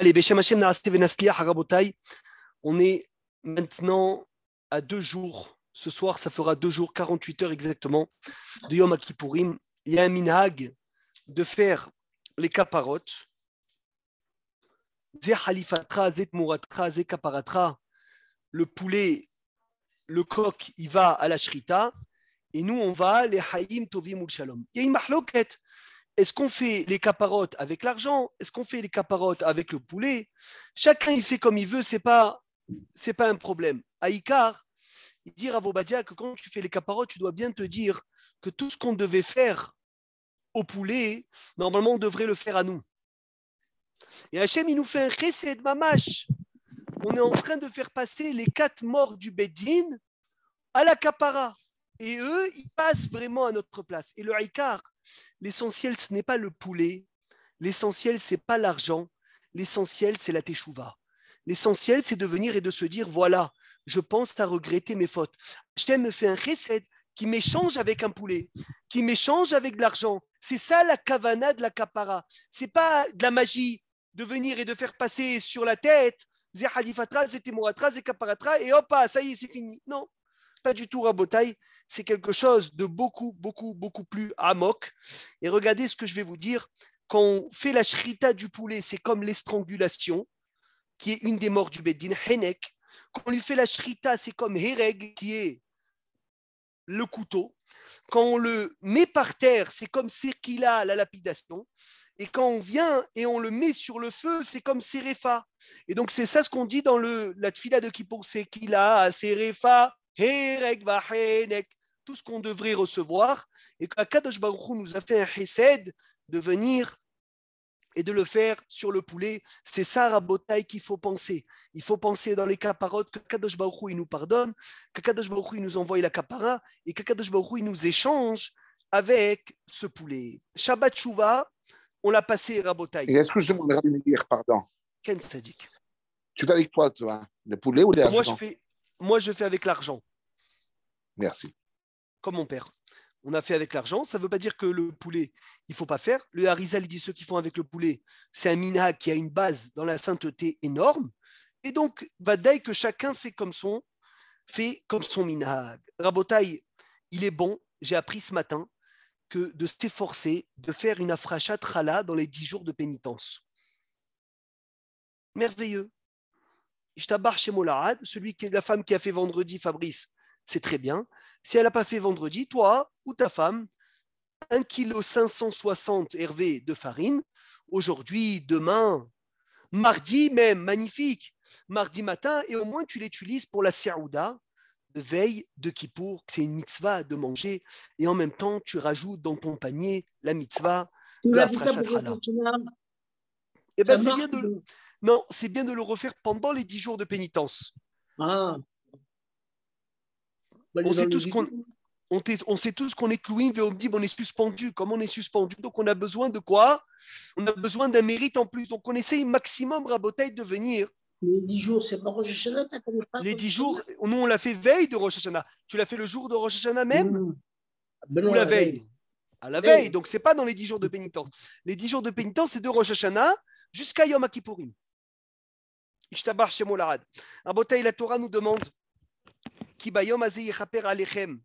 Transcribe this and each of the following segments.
Allez, Beshem Hashem Naraste Venasliach Harabotai, on est maintenant à 2 jours. Ce soir, ça fera 2 jours, 48 heures exactement, de Yom Kippourim. Il y a un minhag de faire les kaparot. Ze halifatra, ze tmuratra, ze kaparatra. Le poulet, le coq, il va à la shrita. Et nous, on va les hayim tovim ul shalom. Il y a une mahloket. Est-ce qu'on fait les caparottes avec l'argent? Est-ce qu'on fait les caparottes avec le poulet? Chacun, il fait comme il veut, c'est pas un problème. Aïkar, il dit à Vobadia que quand tu fais les caparottes, tu dois bien te dire que tout ce qu'on devait faire au poulet, normalement, on devrait le faire à nous. Et Hachem, il nous fait un chesed mamash. On est en train de faire passer les 4 morts du Beddin à la capara. Et eux, ils passent vraiment à notre place. Et le Aïkar, l'essentiel, ce n'est pas le poulet. L'essentiel, ce n'est pas l'argent. L'essentiel, c'est la teshuva. L'essentiel, c'est de venir et de se dire, voilà, je pense à regretter mes fautes. Hachem me fait un chesed qui m'échange avec un poulet, qui m'échange avec de l'argent. C'est ça la kavana de la kapara. Ce n'est pas de la magie de venir et de faire passer sur la tête, zé halifatra, zé temoratra, zé kaparatra, et hop, ça y est, c'est fini. Non. Pas du tout rabotaille, c'est quelque chose de beaucoup plus amok. Et regardez ce que je vais vous dire. Quand on fait la shrita du poulet, c'est comme l'estrangulation, qui est une des morts du Beddin, Henek. Quand on lui fait la shrita, c'est comme Hereg, qui est le couteau. Quand on le met par terre, c'est comme Serkila, la lapidation. Et quand on vient et on le met sur le feu, c'est comme Serefa. Et donc, c'est ça ce qu'on dit dans la tfila de Kippour, Serkila, Serefa, Herek va Henek, tout ce qu'on devrait recevoir, et qu'Akadosh Baruch Hu nous a fait un chesed de venir et de le faire sur le poulet. C'est ça, Rabotai, qu'il faut penser. Il faut penser dans les caparottes que Kadosh Baruch Hu, il nous pardonne, que Kadosh Baruch Hu, il nous envoie la capara, et que Kadosh Baruch Hu, il nous échange avec ce poulet. Shabbat Shuvah, on l'a passé, Rabotai. Excuse-moi, on va dire, pardon. Ken Sadik. Tu fais avec toi, le poulet ou l'argent? Moi, je fais avec l'argent. Merci. Comme mon père. On a fait avec l'argent. Ça ne veut pas dire que le poulet, il ne faut pas faire. Le Harizal, il dit ceux qui font avec le poulet, c'est un minhag qui a une base dans la sainteté énorme. Et donc, vadaï que chacun fait comme son minhag. Rabotaï, il est bon, j'ai appris ce matin, que de s'efforcer de faire une afrachat chala dans les 10 jours de pénitence. Merveilleux. Ishtabar chez Molarad, la femme qui a fait vendredi, Fabrice, c'est très bien. Si elle n'a pas fait vendredi, toi ou ta femme, 1,560 kg Hervé de farine, aujourd'hui, demain, mardi même, magnifique, mardi matin, et au moins tu l'utilises pour la Seouda, de veille de Kippour, c'est une mitzvah de manger, et en même temps, tu rajoutes dans ton panier la mitzvah de la frachat chala. Eh bien, c'est bien de... Non, c'est bien de le refaire pendant les 10 jours de pénitence. Ah. On sait tous qu'on est clouin, on est suspendu. Comme on est suspendu, donc on a besoin de quoi? On a besoin d'un mérite en plus. Donc on essaye maximum, Rabotaï, de venir. Les 10 jours, c'est pas Rosh Hashanah, t'as connu pas? Les 10 jours, nous on l'a fait veille de Rosh Hashanah. Tu l'as fait le jour de Rosh Hashanah même? Ou la veille? À la veille, donc c'est pas dans les 10 jours de pénitence. Les 10 jours de pénitence, c'est de Rosh Hashanah jusqu'à Yom Kippourim. Ishtabar Shemo Larad. Rabotaï, la Torah nous demande Ki bayom azeh yechaper alechem.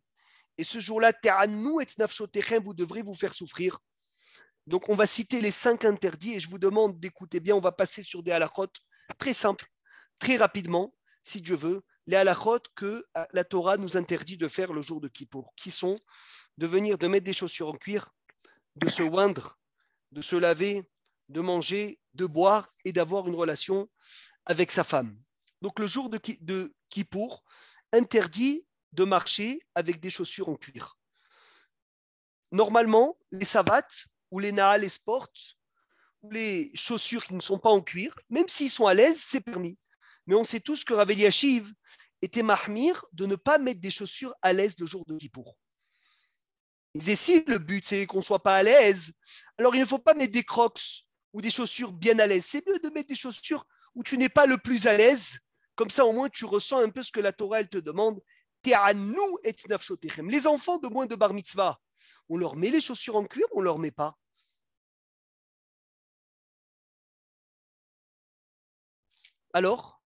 Et ce jour-là, te'anu et nafshotechem, vous devrez vous faire souffrir. Donc, on va citer les 5 interdits et je vous demande d'écouter bien. On va passer sur des halachot très simples, très rapidement, si Dieu veut. Les halachot que la Torah nous interdit de faire le jour de Kippour, qui sont de venir, de mettre des chaussures en cuir, de se oindre, de se laver, de manger, de boire et d'avoir une relation avec sa femme. Donc, le jour de Kippour, interdit de marcher avec des chaussures en cuir. Normalement, les savates ou les naal et sport ou les chaussures qui ne sont pas en cuir, même s'ils sont à l'aise, c'est permis. Mais on sait tous que Rav Eliashiv était mahmir de ne pas mettre des chaussures à l'aise le jour de Kippour. Il disait si le but c'est qu'on ne soit pas à l'aise, alors il ne faut pas mettre des crocs ou des chaussures bien à l'aise. C'est mieux de mettre des chaussures où tu n'es pas le plus à l'aise. Comme ça, au moins, tu ressens un peu ce que la Torah, elle te demande. Les enfants de moins de bar mitzvah, on leur met les chaussures en cuir ou on leur met pas? Alors,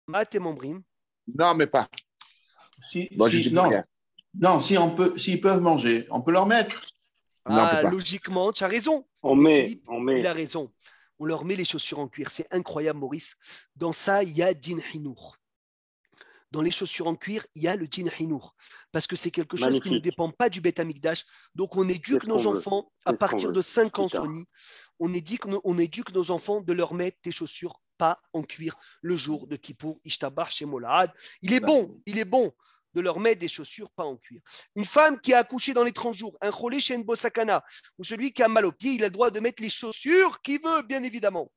Matt et Membrim. Non, mais pas. Moi, je dis non, rien. non, s'ils peuvent manger, on peut leur mettre. Non, on peut pas. Logiquement, tu as raison. On met, Philippe, on met. il a raison. On leur met les chaussures en cuir. C'est incroyable, Maurice. Dans ça, il y a Din Hinour. Dans les chaussures en cuir, il y a le Din Hinour. Parce que c'est quelque chose qui ne Magnifique. dépend pas du Beth Amikdash. Donc, on éduque C'est ce nos qu'on veut. enfants à C'est ce partir qu'on de veut. 5 ans, Plus tard. Sony. On éduque nos enfants de leur mettre des chaussures pas en cuir le jour de Kippour, Ishtabar, chez Molad. Il est bon de leur mettre des chaussures pas en cuir. Une femme qui a accouché dans les 30 jours, un cholé chez une bosakana, ou celui qui a mal au pied, il a le droit de mettre les chaussures qu'il veut, bien évidemment.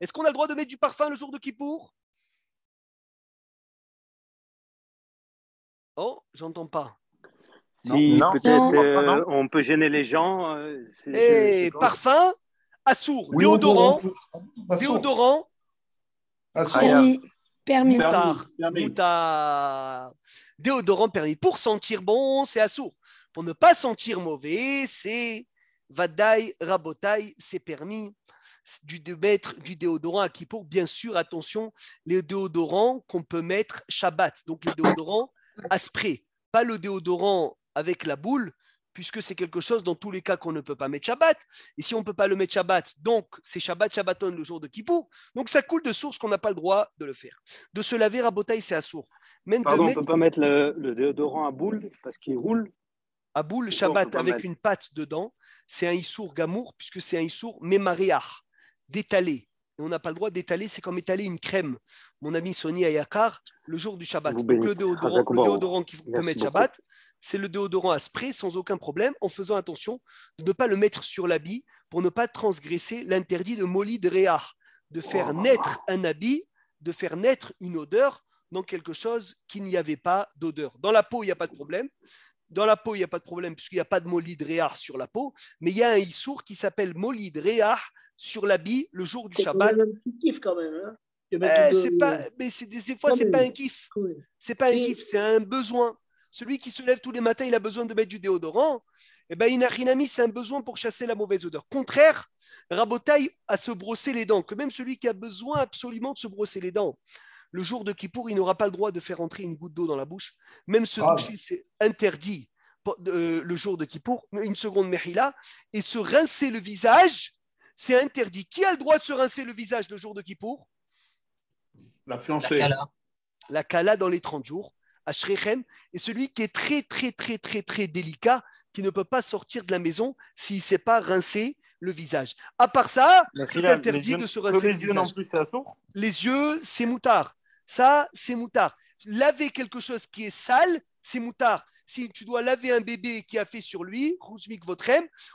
Est-ce qu'on a le droit de mettre du parfum le jour de Kippour? Oh, j'entends pas. Si Non. peut-être Non. on peut gêner les gens. Et parfum, assour, Oui, déodorant, Assour. déodorant, Assour. Permis. moutard. Déodorant permis. Pour sentir bon, c'est assour. Pour ne pas sentir mauvais, c'est vadaï, rabotaï, c'est permis de mettre du déodorant à Kippour. Bien sûr, attention, les déodorants qu'on peut mettre Shabbat. Donc, les déodorants à spray. Pas le déodorant avec la boule, puisque c'est quelque chose dans tous les cas qu'on ne peut pas mettre Shabbat. Et si on ne peut pas le mettre Shabbat, donc c'est Shabbat, Shabbaton le jour de Kippour. Donc ça coule de source qu'on n'a pas le droit de le faire. De se laver à Botaï, c'est assour. Même Pardon, de on mettre ne peut pas mettre le déodorant à boule parce qu'il roule. à boule Pourquoi on Shabbat peut pas avec mettre une pâte dedans, c'est un issour gamour, puisque c'est un issour mémaréar, d'étaler. Et on n'a pas le droit d'étaler, c'est comme étaler une crème. Mon ami Sony Ayakar, le jour du Shabbat. Vous Donc le bénisse. déodorant qu'il peut Merci mettre beaucoup. Shabbat, c'est le déodorant à spray sans aucun problème, en faisant attention de ne pas le mettre sur l'habit pour ne pas transgresser l'interdit de Molid Réar, de faire naître un habit, de faire naître une odeur dans quelque chose qui n'y avait pas d'odeur. Dans la peau, il n'y a pas de problème. Dans la peau, il n'y a pas de problème puisqu'il n'y a pas de molid réar sur la peau, mais il y a un issour qui s'appelle molid réar sur l'habit le jour du C'est Shabbat. un petit kiff quand même. Hein, de mettre C'est pas, mais des fois, Quand c'est même. pas un kiff. Oui. C'est pas un Si. kiff, c'est un besoin. Celui qui se lève tous les matins, il a besoin de mettre du déodorant. Eh ben, Inachinami, c'est un besoin pour chasser la mauvaise odeur. Contraire, Rabotaï à se brosser les dents, que même celui qui a besoin absolument de se brosser les dents, le jour de Kippour, il n'aura pas le droit de faire entrer une goutte d'eau dans la bouche. Même se doucher, c'est interdit le jour de Kippour, une seconde mehila, et se rincer le visage, c'est interdit. Qui a le droit de se rincer le visage le jour de Kippour? La fiancée. La kala dans les 30 jours, à Shrechem, et celui qui est très, très, très, très, très délicat, qui ne peut pas sortir de la maison s'il ne sait pas rincer le visage. À part ça, c'est interdit de se rincer le visage. Les yeux non plus, c'est assourd. Les yeux, c'est moutard. Ça, c'est moutard. Laver quelque chose qui est sale, c'est moutard. Si tu dois laver un bébé qui a fait sur lui,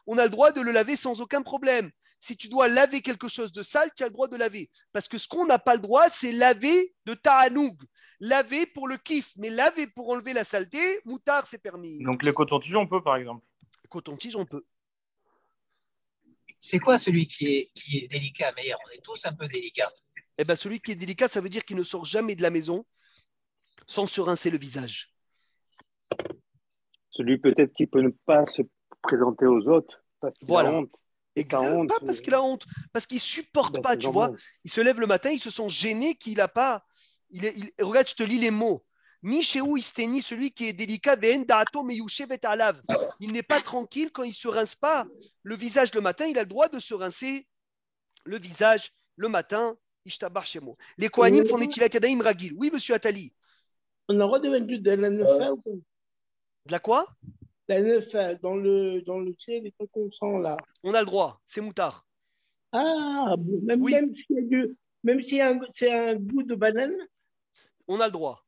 on a le droit de le laver sans aucun problème. Si tu dois laver quelque chose de sale, tu as le droit de laver. Parce que ce qu'on n'a pas le droit, c'est laver de ta'anoug. Laver pour le kiff, mais laver pour enlever la saleté, moutard, c'est permis. Donc les cotons-tiges, on peut, par exemple. Coton-tige, on peut. C'est quoi celui qui est délicat, Meilleur? On est tous un peu délicats. Eh ben, celui qui est délicat, ça veut dire qu'il ne sort jamais de la maison sans se rincer le visage. Celui peut-être qui peut ne pas se présenter aux autres parce qu'il Voilà. a honte. Exact. Pas parce qu'il a honte, parce qu'il ne supporte pas, tu vois. Il se lève le matin, ils se sont gênés qu'il n'a pas. Regarde, je te lis les mots. Mishéou Isteni, celui qui est délicat, il n'est pas tranquille quand il ne se rince pas le visage le matin. Il a le droit de se rincer le visage le matin. Ishtabar Shemo. Les Kohanim font des tilat yadayim ragil. Oui, monsieur Attali. On a le droit de mettre de la nefa ou pas? De la quoi? La nefa, dans le tu sais, les trucs qu'on sent là. On a le droit, c'est moutard. Ah, même, Oui. même s'il y a même si c'est un goût de banane. On a le droit.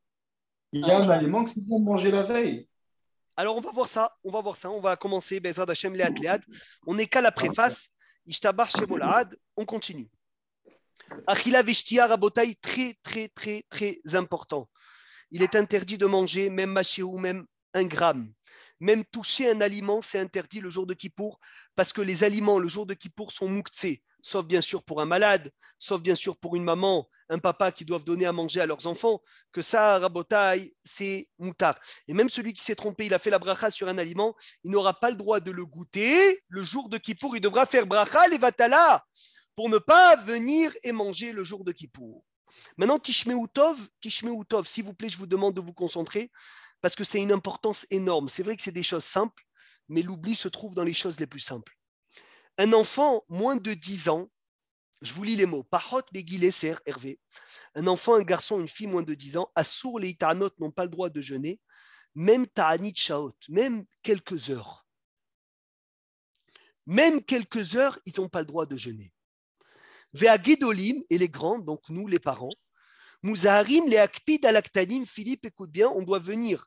Il y a un aliment que c'est bon de manger la veille. Alors, on va voir ça. On va commencer. Bezrat Hashem, Léat, Léat. On n'est qu'à la préface. Ishtabar Shemolad. On continue. Achila Veshtia Rabotai, très, très, très, très important. Il est interdit de manger, même machéou, même 1 gramme. Même toucher un aliment, c'est interdit le jour de Kippour, parce que les aliments le jour de Kippour sont mouktsé, sauf bien sûr pour un malade, sauf bien sûr pour une maman, un papa qui doivent donner à manger à leurs enfants, que ça, rabotaï, c'est moutard. Et même celui qui s'est trompé, il a fait la bracha sur un aliment, il n'aura pas le droit de le goûter. Le jour de Kippour, il devra faire bracha, les vatala, pour ne pas venir et manger le jour de Kippour. Maintenant, Tishmeu Tov, s'il vous plaît, je vous demande de vous concentrer parce que c'est une importance énorme. C'est vrai que c'est des choses simples, mais l'oubli se trouve dans les choses les plus simples. Un enfant moins de 10 ans, je vous lis les mots, Pahot Begile Ser Hervé. Un enfant, un garçon, une fille moins de 10 ans, Assour les Itanot n'ont pas le droit de jeûner, même Ta'anit Shaot, même quelques heures. Même quelques heures, ils n'ont pas le droit de jeûner. Vea Gedolim, et les grands, donc nous les parents, Mouzaharim, les Akpid Alaktanim, Philippe, écoute bien, on doit venir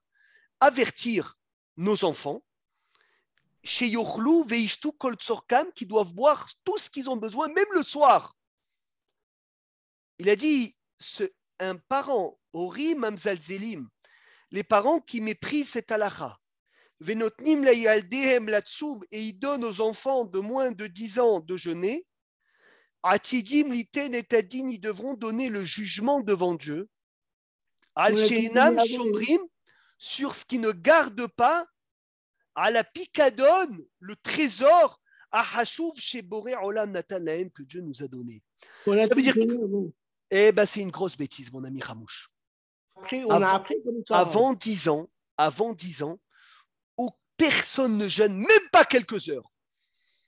avertir nos enfants, chez Yochlu, Veishtu, Kol Tzorkam, qui doivent boire tout ce qu'ils ont besoin, même le soir. Il a dit, un parent, Ori Mamzalzelim, les parents qui méprisent cette halakha, Venotnim la Yaldehem la Tsoum, et ils donnent aux enfants de moins de 10 ans de jeûner, Atidim liten et tadin, ils devront donner le jugement devant Dieu. Al sheinam shomrim, sur ce qui ne garde pas, à la picadone, le trésor, à Hashuv chez Boré Olam Natan Lahem que Dieu nous a donné. Ça veut dire que c'est une grosse bêtise, mon ami Ramouche. Avant 10 ans, personne ne jeûne, même pas quelques heures.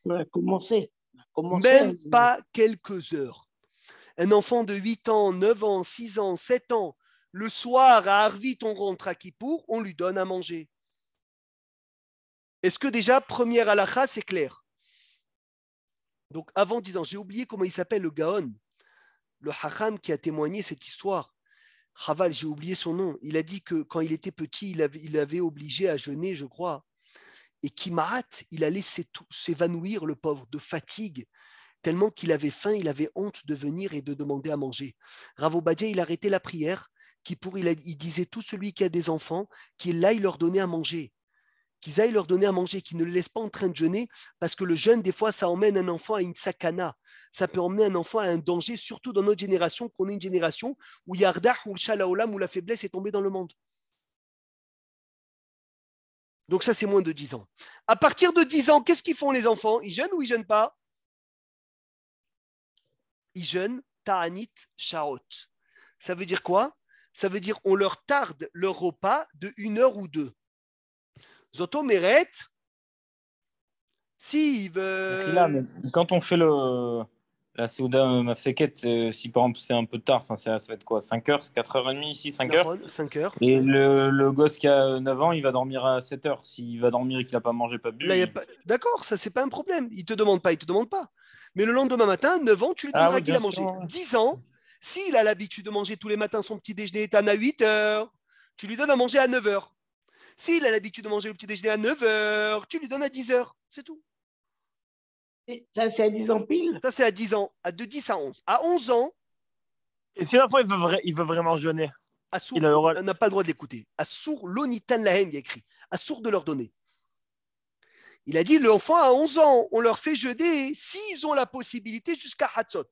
Même pas quelques heures. Un enfant de 8 ans, 9 ans, 6 ans, 7 ans, le soir à Arvit, on rentre à Kippour, on lui donne à manger. Est-ce que déjà, première halakha, c'est clair? Donc avant 10 ans, j'ai oublié comment il s'appelle le Gaon, le Hacham qui a témoigné cette histoire. Chaval, j'ai oublié son nom. Il a dit que quand il était petit, il avait obligé à jeûner, je crois. Et Kimarat, il allait s'évanouir, le pauvre, de fatigue, tellement qu'il avait faim, il avait honte de venir et de demander à manger. Rav Obadia, il arrêtait la prière, il disait tout celui qui a des enfants, qu'il aille leur donner à manger. Qu'ils aillent leur donner à manger, qu'ils ne le laissent pas en train de jeûner, parce que le jeûne, des fois, ça emmène un enfant à une sakana. Ça peut emmener un enfant à un danger, surtout dans notre génération, qu'on est une génération où Yardah ou le Shalaolam, où la faiblesse est tombée dans le monde. Donc ça, c'est moins de 10 ans. À partir de 10 ans, qu'est-ce qu'ils font les enfants? Ils jeûnent ou ils ne jeûnent pas? Ils jeûnent ta'anit sha'ot. Ça veut dire quoi? Ça veut dire on leur tarde leur repas de 1 heure ou 2. Zoto Meret, si quand on fait la Seuda Mafseket, si par exemple c'est un peu tard, ça va être quoi, 5h, 4h30 ici, 5h 5 heures. Et le gosse qui a 9 ans, il va dormir à 7h. S'il va dormir et qu'il n'a pas mangé, pas bu. D'accord, ça c'est pas un problème. Il te demande pas. Mais le lendemain matin, 9 ans, tu lui donneras qu'il a mangé. 10 ans, s'il a l'habitude de manger tous les matins son petit déjeuner est à 8 heures, tu lui donnes à manger à 9 heures. S'il a l'habitude de manger le petit déjeuner à 9 heures, tu lui donnes à 10 heures. C'est tout. Et ça, c'est à 10 ans pile? Ça, c'est à 10 ans. De 10 à 11. À 11 ans. Et si l'enfant il veut vraiment jeûner, Assour, on n'a pas le droit de l'écouter. Assour l'onitan lahem, il y a écrit. Assour de leur donner. Il a dit l'enfant à 11 ans, on leur fait jeûner s'ils ont la possibilité jusqu'à Hatzot.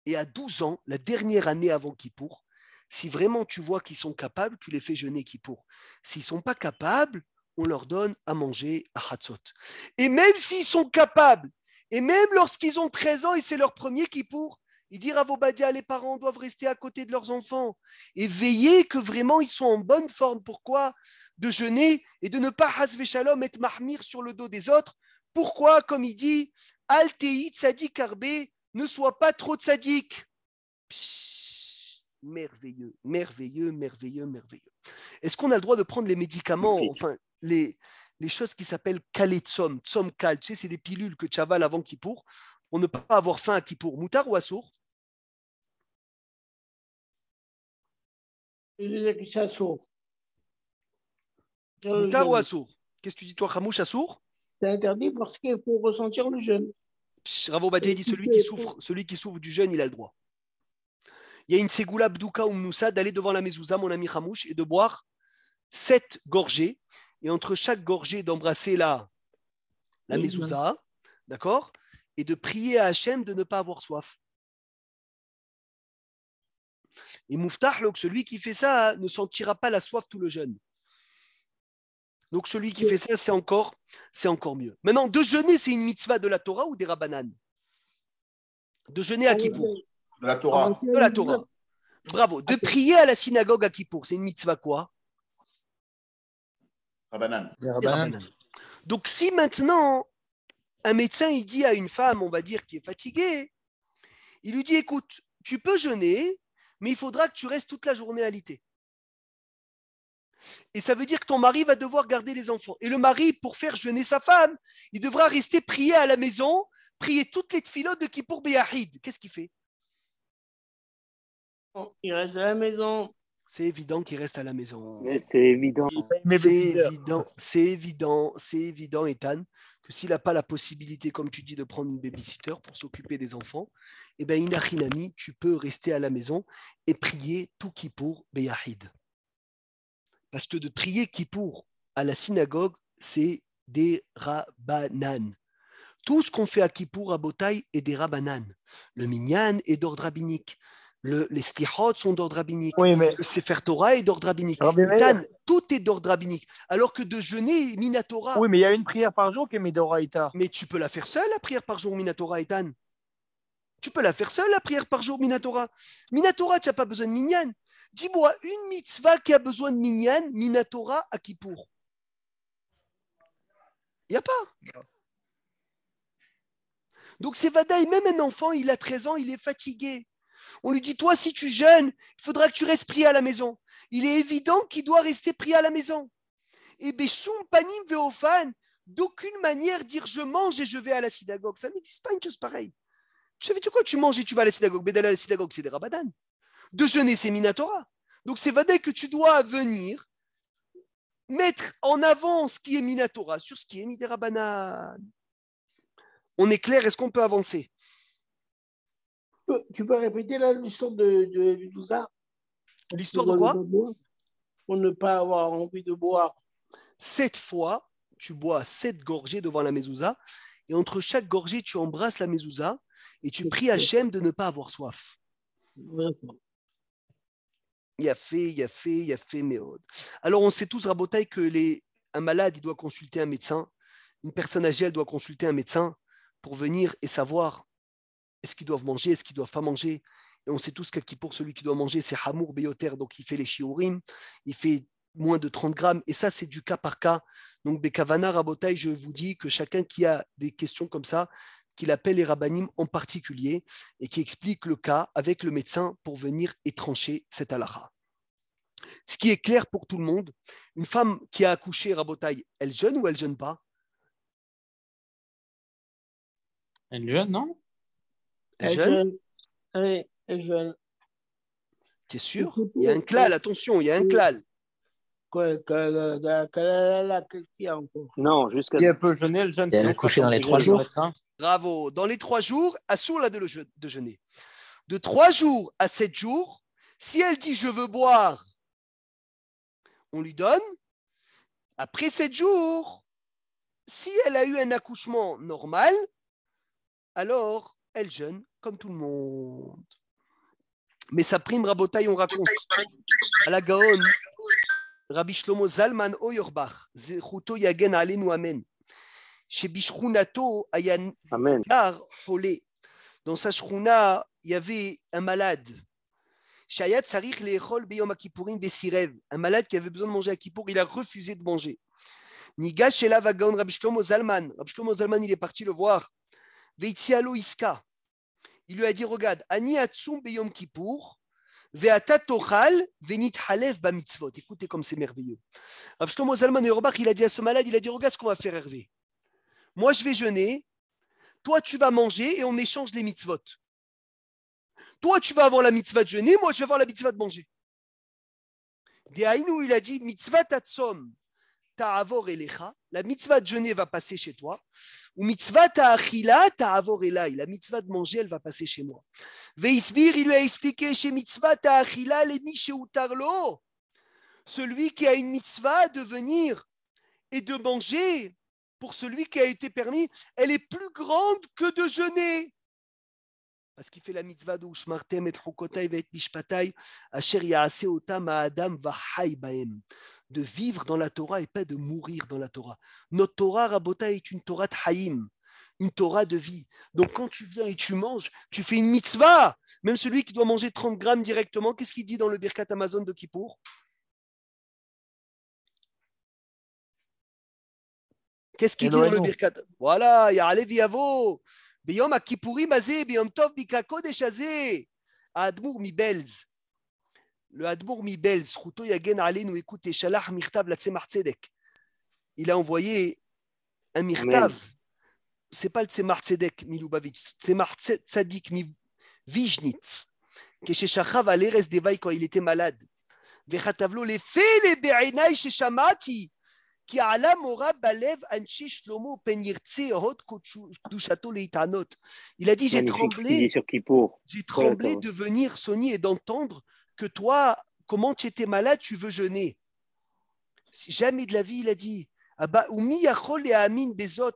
Et à 12 ans, la dernière année avant Kippour, si vraiment tu vois qu'ils sont capables, tu les fais jeûner Kippour. S'ils ne sont pas capables, on leur donne à manger à Hatzot. Et même s'ils sont capables, et même lorsqu'ils ont 13 ans et c'est leur premier Kippour, il dit Rav Obadia, les parents doivent rester à côté de leurs enfants et veiller que vraiment ils sont en bonne forme. Pourquoi? De jeûner et de ne pas hasve shalom et mahmir sur le dos des autres. Pourquoi? Comme il dit, Al tei tzadik arbe, ne sois pas trop tzadik. Merveilleux, merveilleux, merveilleux, merveilleux. Est-ce qu'on a le droit de prendre les médicaments, enfin les choses qui s'appellent kaletsom, tsom kal, tu sais, c'est des pilules que tu avales avant Kippour, pour ne pas avoir faim à Kippour, moutar ou assour? C'est assour. Moutar ou assour? Qu'est-ce que tu dis toi, Khamouche, assour? C'est interdit parce qu'il faut ressentir le jeûne. Rav Obadia dit celui qui souffre du jeûne, il a le droit. Il y a une ségoula bdouka ou mnoussa d'aller devant la mezouza, mon ami Khamouche, et de boire 7 gorgées, et entre chaque gorgée d'embrasser la mezouza, d'accord, et de prier à Hachem de ne pas avoir soif. Et Mouftah, celui qui fait ça ne sentira pas la soif tout le jeûne. Donc celui qui fait ça, c'est encore mieux. Maintenant, de jeûner, c'est une mitzvah de la Torah ou des Rabbanan? De jeûner à Kippour. De la Torah. De la Torah. Bravo. De prier à la synagogue à Kippour, c'est une mitzvah quoi? Rabanan. C'est Rabbanan. Donc si maintenant un médecin il dit à une femme, on va dire qui est fatiguée, il lui dit écoute, tu peux jeûner, mais il faudra que tu restes toute la journée alitée. Et ça veut dire que ton mari va devoir garder les enfants. Et le mari, pour faire jeûner sa femme, il devra rester prier à la maison, prier toutes les tfilotes de Kippour Beyahid. Qu'est-ce qu'il fait? Il reste à la maison. C'est évident qu'il reste à la maison. Mais c'est évident. C'est évident, Ethan, que s'il n'a pas la possibilité, comme tu dis, de prendre une babysitter pour s'occuper des enfants, eh bien, Inachinami, tu peux rester à la maison et prier tout Kippour Beyahid. Parce que de prier Kippour à la synagogue, c'est des Rabbanan. Tout ce qu'on fait à Kippour, à Botaï, est des Rabbanan. Le Minyan est d'ordre rabbinique. Les Stihot sont d'ordre rabbinique. Oui, mais... Le Sefer Torah est d'ordre rabbinique. Tout est d'ordre rabbinique. Alors que de jeûner, Minatora. Oui, mais il y a une prière par jour qui est Midoraïta. Mais tu peux la faire seule, la prière par jour, Minatora, Ethan. Tu peux la faire seule, la prière par jour, Minatora. Minatora, tu n'as pas besoin de Minyan. Dis-moi une mitzvah qui a besoin de Minyan, Minatora à Kippour. Il n'y a pas. Donc c'est Vadaï, même un enfant, il a 13 ans, il est fatigué. On lui dit, toi, si tu jeûnes, il faudra que tu restes prié à la maison. Il est évident qu'il doit rester prié à la maison. Et Beshum Panim Veofan, d'aucune manière dire je mange et je vais à la synagogue. Ça n'existe pas une chose pareille. Tu savais quoi? Tu manges et tu vas à la synagogue. Mais d'aller à la synagogue, c'est des Rabbanan. De jeûner, c'est Minatora. Donc c'est Vadaï que tu dois venir mettre en avant ce qui est Minatora sur ce qui est Midé Rabbanan. On est clair, est-ce qu'on peut avancer? Tu peux répéter l'histoire de Mezouza? L'histoire de quoi? Pour ne pas avoir envie de boire. 7 fois, tu bois 7 gorgées devant la mezouza, et entre chaque gorgée, tu embrasses la mezouza, et tu pries Hachem de ne pas avoir soif. Il a fait, Méod. Alors, on sait tous, Rabotaï, que un malade, il doit consulter un médecin. Une personne âgée, elle doit consulter un médecin pour venir et savoir est-ce qu'ils doivent manger, est-ce qu'ils ne doivent pas manger. Et on sait tous qu'à Kippour, celui qui doit manger, c'est Hamour Beyoter, donc il fait les shiurim, il fait moins de 30 grammes, et ça, c'est du cas par cas. Donc, Bekavana, Rabotaï, je vous dis que chacun qui a des questions comme ça, qu'il appelle les rabbanim en particulier, et qui explique le cas avec le médecin pour venir étrancher cette halakha. Ce qui est clair pour tout le monde, une femme qui a accouché, Rabotaï, elle jeûne ou elle jeûne pas? Elle jeûne, non? Elle jeûne? Oui, elle jeûne. T'es sûr? Il y a un klal, attention, il y a un klal. Qu'est-ce qu'il y a encore? Non, jusqu'à... Si elle peut jeûner, elle jeûne. Elle a accouché dans les 3 jours. Bravo. Dans les 3 jours, Assour l'a de jeûner. De 3 jours à 7 jours, si elle dit je veux boire, on lui donne. Après 7 jours, si elle a eu un accouchement normal, alors elle jeûne comme tout le monde. Mais sa prime Rabotaï, on raconte à la Gaon, Rabbi Shlomo Zalman Oyerbach, Zechuto Yagen Alenu Amen. Chez Bishrunato, Ayan Nar Holé. Dans sa shruna, il y avait un malade. Shayat Sarich Lechol Beyom Akipurim Vesirev. Un malade qui avait besoin de manger à Kippour, il a refusé de manger. Niga Shela Vagaon Rabbi Shlomo Zalman. Rabbi Shlomo Zalman, il est parti le voir. Veitsialo Iska. Il lui a dit, regarde, Ani Atsum Beyom Kippour, Veata Tochal, Venit Halef Bamitzvot. Écoutez comme c'est merveilleux. Rav Shlomo Zalman Auerbach, il a dit à ce malade, il a dit, regarde ce qu'on va faire, Hervé. Moi, je vais jeûner, toi, tu vas manger et on échange les mitzvot. Toi, tu vas avoir la mitzvah de jeûner, moi, je vais avoir la mitzvah de manger. Dehaïnou, il a dit, mitzvah tatsom ta'avor elecha, la mitzvah de jeûner va passer chez toi, ou mitzvah ta'achila ta'avor elai, la mitzvah de manger, elle va passer chez moi. Veisbir, il lui a expliqué, chez mitzvah ta'achila lemi sheutarlo, celui qui a une mitzvah de venir et de manger, pour celui qui a été permis, elle est plus grande que de jeûner. Parce qu'il fait la mitzvah de Ushmartem et Chukotai et Mishpatai, Asher Yaase Otam Adam Vahai Baem, de vivre dans la Torah et pas de mourir dans la Torah. Notre Torah, Rabota, est une Torah de Haïm, une Torah de vie. Donc, quand tu viens et tu manges, tu fais une mitzvah. Même celui qui doit manger 30 grammes directement, qu'est-ce qu'il dit dans le Birkat Amazon de Kippour? Qu'est-ce qu'il dit dans le Birkat? Voilà, Ya'alev Yavo. Beyom HaKippourim Azeh, Beyom Tov Bika Kodesh Azeh. Admour Mibelz. Le Admour Mibelz, Chouto Yagen Aleinu, écoutez, Shalach Mirtav la Tzemar Tzedek. Il a envoyé un Mirtav. C'est pas le Tzemar Tzedek, Milubavitch, Tzemar Tzadik Vijnitz, qui chez Shachav à l'Eres d'Evaï quand il était malade. Vechatavlo les fait les Be'inaï chez Shamati. Qui a la mora balev anchi shlomo penirtse hot kudushato leitanot. Il a dit j'ai tremblé de venir Sony et d'entendre que toi comment tu étais malade tu veux jeûner. Jamais de la vie il a dit Aba umi yachol le'amin bezot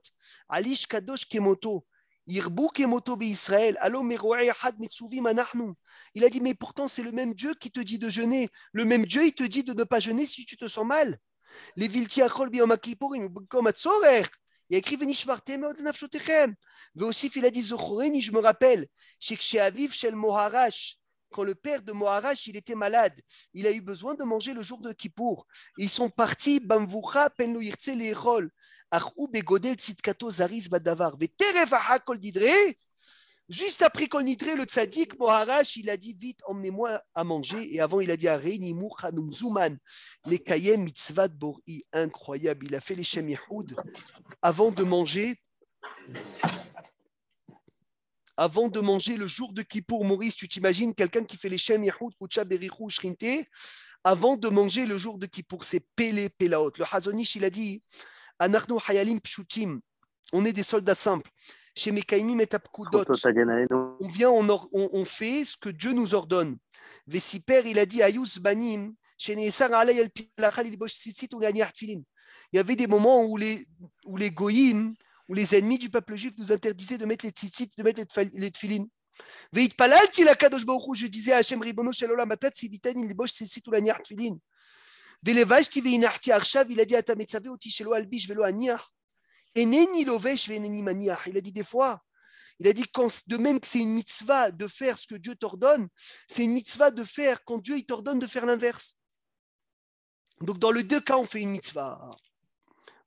alish kadosh kemoto yirbu kemoto beIsraël allo meroe had mitsuvim anachnu. Il a dit mais pourtant c'est le même Dieu qui te dit de jeûner, le même Dieu il te dit de ne pas jeûner si tu te sens mal. Les vilti achol biyom HaKippurim comme atzorer. Il a écrit venishmartem od nafshotechem. Mais aussi il a dit zochoreni, je me rappelle, chez Aviv shel Moharash, quand le père de Moharash il était malade, il a eu besoin de manger le jour de Kippour. Et ils sont partis bamvucha pen lo yirtze leechol achou begodel tzidkato zaris badavar veterev ha'kol didre. Juste après qu'on nidré le tzaddik Moharash, il a dit vite, emmenez-moi à manger. Et avant, il a dit Areini Mouchanum Zuman, les Kayem Mitzvat Bori. Incroyable. Il a fait les Shem Yehoud avant de manger le jour de Kippour. Maurice, tu t'imagines quelqu'un qui fait les Shem Yehoud, Kucha Berichou, Shrinte, avant de manger le jour de Kippour. C'est Pélé Pélaot. Le Hazonish, il a dit Anarno Hayalim Pshutim. On est des soldats simples. Chez Mekaimim et Apkudot, on vient, on fait ce que Dieu nous ordonne. Vesiper, il a dit Ayus Banim, chez Neesar Alay El Pilachal Ilbosh Tzitzit ou Laniach Tfilin. Il y avait des moments où les goyim, où les ennemis du peuple juif nous interdisaient de mettre les tzitzit, de mettre les tfilin. Veit Palalti la Kadosh Baruch Hu, je disais à Hashem Ribono Shel Olam Atat Sivitan Ilbosh Tzitzit ou Laniach Tfilin. Velevashti Veinachti Arshav, il a dit Ata Metzave Oti Shelo Albish Velo Aniach. Et Neni Lovesh Veneni Maniach. Il a dit des fois, il a dit de même que c'est une mitzvah de faire ce que Dieu t'ordonne, c'est une mitzvah de faire quand Dieu il t'ordonne de faire l'inverse. Donc dans les deux cas, on fait une mitzvah.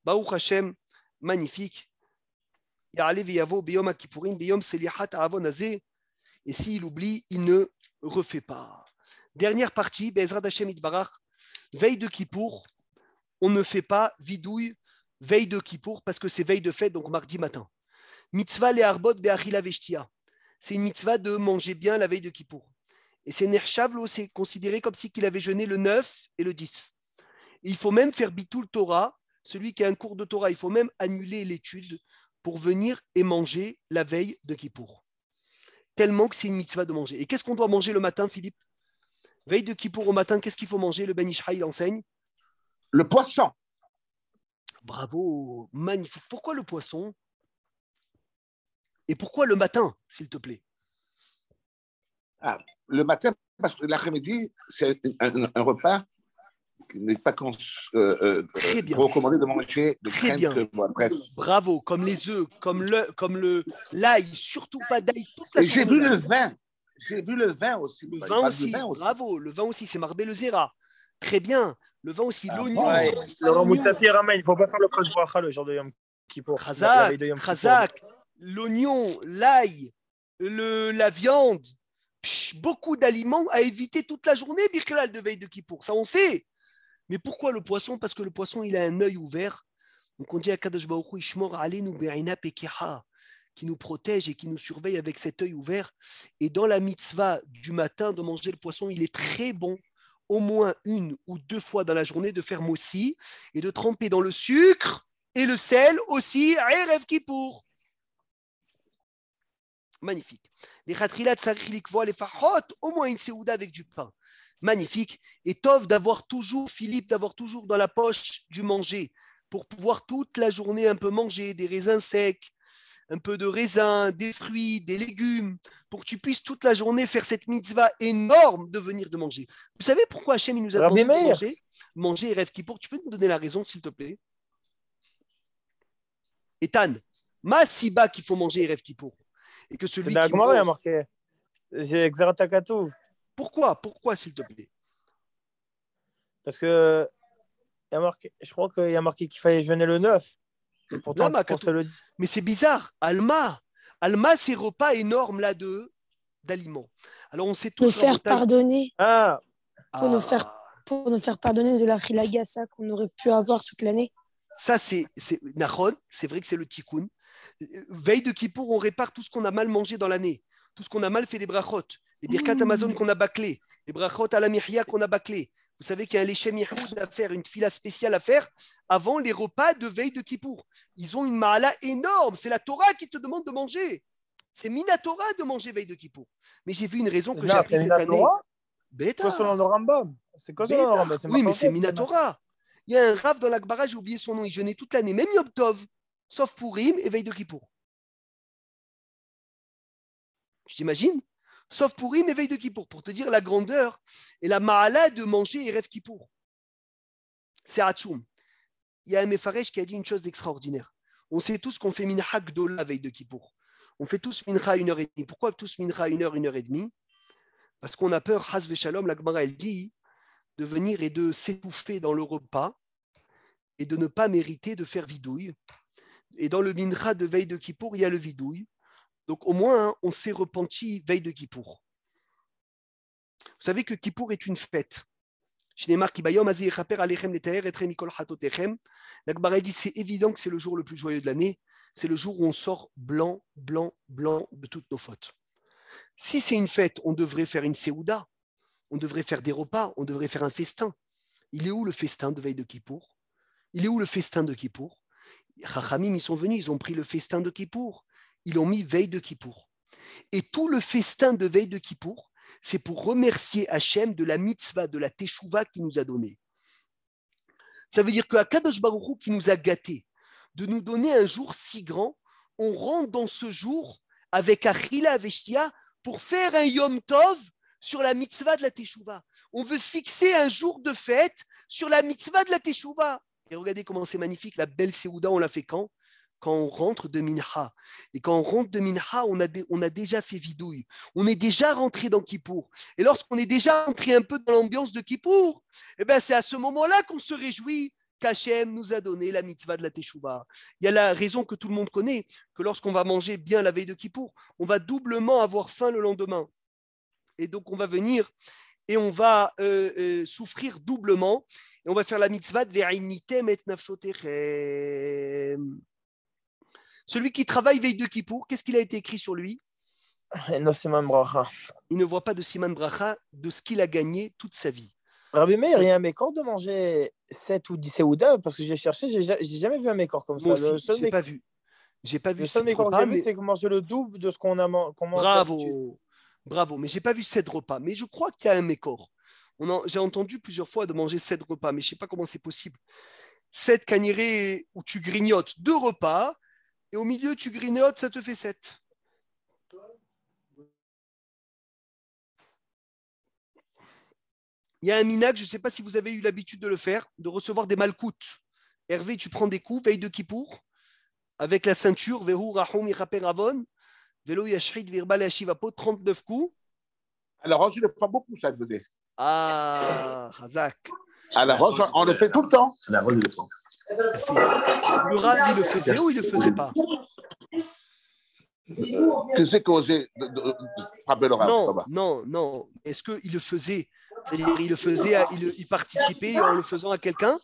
Baruch Hashem, magnifique. Ya'alev Yavo Beyom HaKippurim Beyom Selihat Avon Azeh. Et s'il oublie, il ne refait pas. Dernière partie, Be'ezrat Hashem Itbarach, veille de Kippour, on ne fait pas vidouille. Veille de Kippour, parce que c'est veille de fête, donc mardi matin. Mitzvah le harbot be'achila veshtia. C'est une mitzvah de manger bien la veille de Kippour. Et c'est Nerchavlo, c'est considéré comme si qu'il avait jeûné le 9 et le 10. Et il faut même faire bitul Torah, celui qui a un cours de Torah, il faut même annuler l'étude pour venir et manger la veille de Kippour. Tellement que c'est une mitzvah de manger. Et qu'est-ce qu'on doit manger le matin, Philippe? Veille de Kippour au matin, qu'est-ce qu'il faut manger? Le Ben Ishraï enseigne le poisson. Bravo, magnifique. Pourquoi le poisson? Et pourquoi le matin, s'il te plaît? Le matin, parce que l'après-midi, c'est un repas qui n'est pas recommandé de manger de très bien. Bref. Bravo, comme les œufs, comme l'ail, surtout pas d'ail toute la journée. J'ai vu le vin. J'ai vu le vin aussi. Le vin aussi, bravo. Le vin aussi, c'est Marbé le Zera. Très bien. Le vin aussi, l'oignon. Laurent Moutsafi Ramen, il ne faut pas faire le Kos Bracha le jour de Yom Kippour. Khazak, l'oignon, l'ail, la viande, beaucoup d'aliments à éviter toute la journée, Birkelal de veille de Kippour. Ça, on sait. Mais pourquoi le poisson? Parce que le poisson, il a un œil ouvert. Donc, on dit à Kadosh Baruch Hu, Ishmor Aleinu Be'ina Pekeha, qui nous protège et qui nous surveille avec cet œil ouvert. Et dans la mitzvah du matin de manger le poisson, il est très bon au moins 1 ou 2 fois dans la journée de faire mossi et de tremper dans le sucre et le sel aussi Erev Kippour. Magnifique. Les khatrilat tsarich likvoa les fahot, au moins une séouda avec du pain. Magnifique. Et Tov d'avoir toujours, Philippe, d'avoir toujours dans la poche du manger pour pouvoir toute la journée un peu manger des raisins secs, un peu de raisin, des fruits, des légumes, pour que tu puisses toute la journée faire cette mitzvah énorme de venir de manger. Vous savez pourquoi Hachem il nous a demandé de manger Erev Kippour? Tu peux nous donner la raison, s'il te plaît? Ethan, Ma siba qu'il faut manger Erev Kippour. Et que celui C'est dans la qui Gemara, il y a mange... marqué. J'ai Xeratakatou. Pourquoi, s'il te plaît? Parce que il y a marqué, je crois qu'il y a marqué qu'il fallait jeûner le 9. Et pourtant, Lama, on se le dit. mais c'est bizarre. Alma, c'est repas énorme là d'aliments. Alors on sait tous. Nous faire pardonner. Ah, Pour nous faire pardonner de la khilagassa qu'on aurait pu avoir toute l'année. Ça, c'est Nahon, c'est vrai que c'est le tikkun. Veille de Kippour, on répare tout ce qu'on a mal mangé dans l'année, tout ce qu'on a mal fait les brachot, les birkat Amazon qu'on a bâclés, les brachot à la mihya qu'on a bâclés. Vous savez qu'il y a un léchem yihoud à faire, une fila spéciale à faire avant les repas de veille de Kippour. Ils ont une mahala énorme, c'est la Torah qui te demande de manger. C'est Minatora de manger veille de Kippour. Mais j'ai vu une raison que j'ai appris cette année. C'est quoi selon le Rambam? C'est quoi selon le Rambam? Oui, mais c'est Minatora. Il y a un Rav dans l'Akbara, j'ai oublié son nom, il jeûnait toute l'année, même Yom Tov, sauf Purim et veille de Kippour. Tu t'imagines? Sauf Purim et veille de Kippour, pour te dire la grandeur et la mahala de manger Erev Kippour. C'est Hatchoum. Il y a un Mefaresh qui a dit une chose d'extraordinaire. On sait tous qu'on fait Mincha Gdola veille de Kippour. On fait tous Mincha 1h30. Pourquoi tous Mincha 1h, 1h30? Parce qu'on a peur, Has Veshalom, l'Akbara, elle dit, de venir et de s'étouffer dans le repas et de ne pas mériter de faire vidouille. Et dans le mincha de veille de Kippour, il y a le vidouille. Donc au moins, on s'est repenti veille de Kippour. Vous savez que Kippour est une fête. L'Akbara dit c'est évident que c'est le jour le plus joyeux de l'année. C'est le jour où on sort blanc, blanc, blanc de toutes nos fautes. Si c'est une fête, on devrait faire une séouda. On devrait faire des repas, on devrait faire un festin. Il est où le festin de veille de Kippour? Il est où le festin de Kippour? Chachamim, ils sont venus, ils ont pris le festin de Kippour. Ils l'ont mis veille de Kippour. Et tout le festin de veille de Kippour, c'est pour remercier Hachem de la mitzvah, de la teshuva qu'il nous a donnée. Ça veut dire qu'à Kadosh Baruch Hu qui nous a gâtés, de nous donner un jour si grand, on rentre dans ce jour avec Achila Aveshtia pour faire un Yom Tov sur la mitzvah de la Teshuvah. On veut fixer un jour de fête sur la mitzvah de la Teshuvah. Et regardez comment c'est magnifique, la belle Séouda, on l'a fait quand on rentre de Mincha. Et quand on rentre de Mincha, on a déjà fait vidouille. On est déjà rentré dans Kippour. Et lorsqu'on est déjà entré un peu dans l'ambiance de Kippour, eh ben c'est à ce moment-là qu'on se réjouit qu'Hachem nous a donné la mitzvah de la Teshuvah. Il y a la raison que tout le monde connaît, que lorsqu'on va manger bien la veille de Kippour, on va doublement avoir faim le lendemain. Et donc, on va venir et on va souffrir doublement. Et on va faire la mitzvah de ve'initem et nafshotechem. Celui qui travaille veille de Kippour, qu'est-ce qu'il a été écrit sur lui? Il ne voit pas de siman bracha de ce qu'il a gagné toute sa vie. Rabbi Meir, il y a un mécor de manger 7 ou 10 séouda, parce que j'ai cherché, j'ai jamais vu un mécor comme ça. Moi aussi, j'ai pas vu. Le seul mécor que j'ai vu, c'est qu'on mange le double de ce qu'on a mangé. Bravo, mais j'ai pas vu 7 repas. Mais je crois qu'il y a un mécor. J'ai entendu plusieurs fois de manger 7 repas, mais je sais pas comment c'est possible. 7 canirés où tu grignotes 2 repas, et au milieu tu grignotes, ça te fait 7. Il y a un minag, je ne sais pas si vous avez eu l'habitude de le faire, de recevoir des malkoutes. Hervé, tu prends des coups, veille de Kippour, avec la ceinture, Vehu Rahum Ichaper Avon, Velo Yashrit Virbal Yashivapo, 39 coups. Alors, je le fais beaucoup, ça, je veux dire. Ah, Razak. Alors, on le fait tout le temps. Le Rav, il le faisait ou il ne le faisait pas? Tu sais qu'oser frapper le Rav? Non. Est-ce qu'il le faisait? C'est-à-dire, il participait en le faisant à quelqu'un?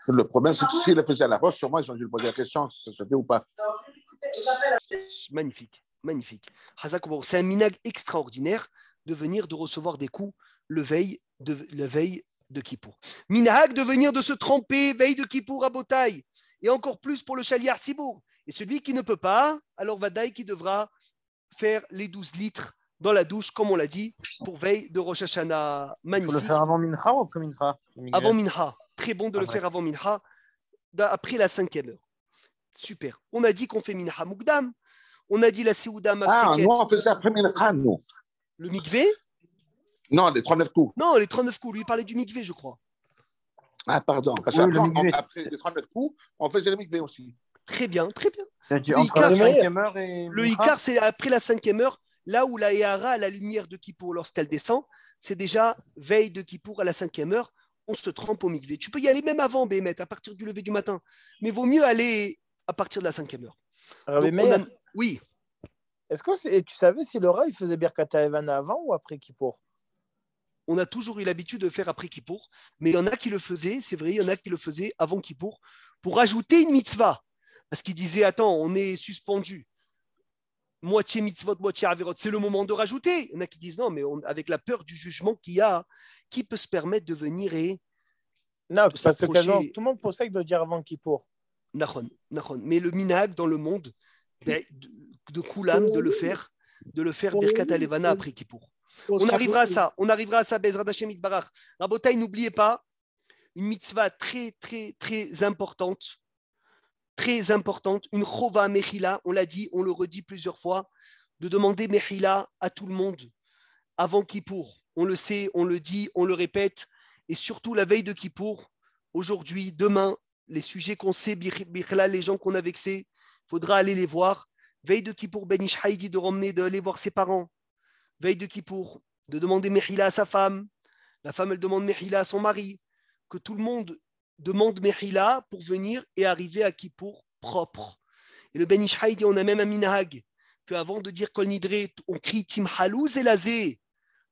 Le problème, c'est que s'il le faisait à la roche, sur moi, ils ont dû lui poser la question si ça se fait ou pas. Magnifique. C'est un minag extraordinaire de venir de recevoir des coups le veille de Kippour. Minag de venir de se tremper veille de Kippour à Botaï. Et encore plus pour le Shaliach Tzibour. Et celui qui ne peut pas, alors Vadaï qui devra faire les 12 litres dans la douche, comme on l'a dit, pour veille de Rosh Hashanah. Magnifique. Il faut le faire avant Mincha ou après Mincha? Avant Mincha. Très bon de le faire avant Mincha, après la 5e heure. Super. On a dit qu'on fait Mincha Mukdam. On a dit la Seouda Mafseket. Ah, nous, on faisait après Mincha, nous. Le mikvé? Non, les 39 coups. Non, les 39 coups. Lui, il parlait du mikvé, je crois. Ah, pardon. Parce Oui, le qu'après, mikvé. après les 39 coups, on faisait le mikvé aussi. Très bien, très bien. T'as dit Le entre la Icar, 5e heure et le Mincha. Icar, c'est après la 5e heure, là où la Ehara, à la lumière de Kippour, lorsqu'elle descend, c'est déjà veille de Kippour à la 5e heure, on se trempe au mikvé. Tu peux y aller même avant, Bémet, à partir du lever du matin. Mais vaut mieux aller à partir de la 5e heure. Rabbi Donc, on a- Meir, Oui, est-ce que tu savais si le Rav il faisait Birkat Evan avant ou après Kippour? on a toujours eu l'habitude de faire après Kippour, mais il y en a qui le faisaient, c'est vrai, il y en a qui le faisaient avant Kippour, pour ajouter une mitzvah. Parce qu'ils disaient, attends, on est suspendu. Moitié mitzvot, moitié averot, c'est le moment de rajouter. Il y en a qui disent non, mais avec la peur du jugement qu'il y a, qui peut se permettre de venir et Non, de parce que s'approcher. tout le monde pensait qu'il doit dire avant Kippour. Nachon, nachon. Mais le minhag dans le monde, de Koulam, de le faire Birkat Alevana après Kippour. On arrivera à ça, Bezrat Hashem Itbarach. Rabotai, n'oubliez pas, une mitzvah très, très, très importante, une chova mechila, on l'a dit, on le redit plusieurs fois, de demander mechila à tout le monde avant Kippour. On le sait, on le dit, on le répète, et surtout la veille de Kippour, aujourd'hui, demain, les sujets qu'on sait, bichla, les gens qu'on a vexés, il faudra aller les voir. Veille de Kippour, Ben Ishhaï dit de ramener, d'aller voir ses parents. Veille de Kippour, de demander mechila à sa femme. La femme, elle demande mechila à son mari. Que tout le monde demande mechila pour venir et arriver à Kippour propre. Et le Ben Ishhaï dit, on a même un minhag, qu'avant de dire Kol Nidre, on crie Timhalou Zelazé.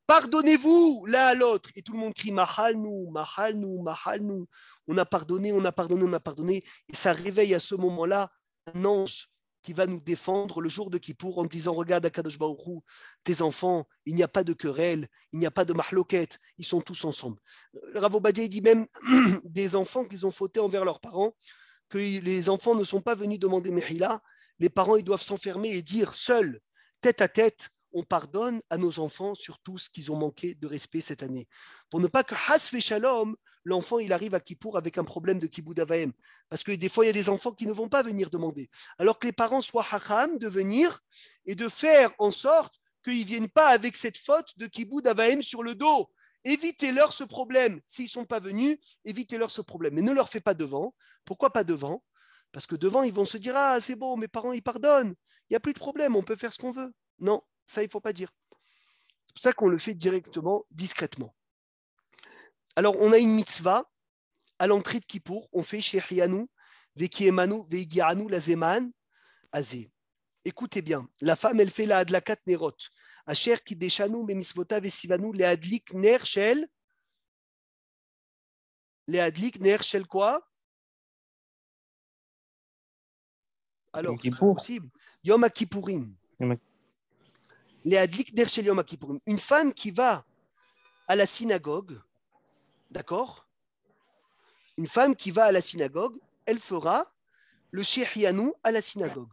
Pardonnez-vous l'un à l'autre. Et tout le monde crie Mahalnu, Mahalnu, Mahalnu. On a pardonné, on a pardonné, on a pardonné. Et ça réveille à ce moment-là un ange qui va nous défendre le jour de Kippour en disant regarde Akadosh Baruch Hu, tes enfants, il n'y a pas de querelle, il n'y a pas de mahloket, ils sont tous ensemble. Rav Obadia dit même des enfants qu'ils ont fauté envers leurs parents, que les enfants ne sont pas venus demander Mehila, les parents ils doivent s'enfermer et dire seuls, tête à tête, on pardonne à nos enfants sur tout ce qu'ils ont manqué de respect cette année. Pour ne pas que Hasve Shalom, l'enfant il arrive à Kippour avec un problème de Kibboud Avaim. Parce que des fois, il y a des enfants qui ne vont pas venir demander. Alors que les parents soient hacham de venir et de faire en sorte qu'ils ne viennent pas avec cette faute de Kibboud Avaim sur le dos. Évitez-leur ce problème. S'ils ne sont pas venus, évitez-leur ce problème. Mais ne leur faites pas devant. Pourquoi pas devant? Parce que devant, ils vont se dire « Ah, c'est bon, mes parents, ils pardonnent. Il n'y a plus de problème, on peut faire ce qu'on veut. » Non, ça, il ne faut pas dire. C'est pour ça qu'on le fait directement, discrètement. Alors, on a une mitzvah. À l'entrée de Kippour, on fait Shehianu, Vekiemanu, Veigianu, la Zeman, Azé. Écoutez bien, la femme, elle fait la Adlakat Nerot. Asher Kideshanu, Memisvota, Vesivanu, les Adlik Ner Shel. Les Adlik Ner Shel quoi? Alors, c'est possible. Yom HaKippourim. Les Adlik Ner Shel Yom HaKippourim. Une femme qui va à la synagogue, d'accord? Une femme qui va à la synagogue, elle fera le Shehianu à la synagogue.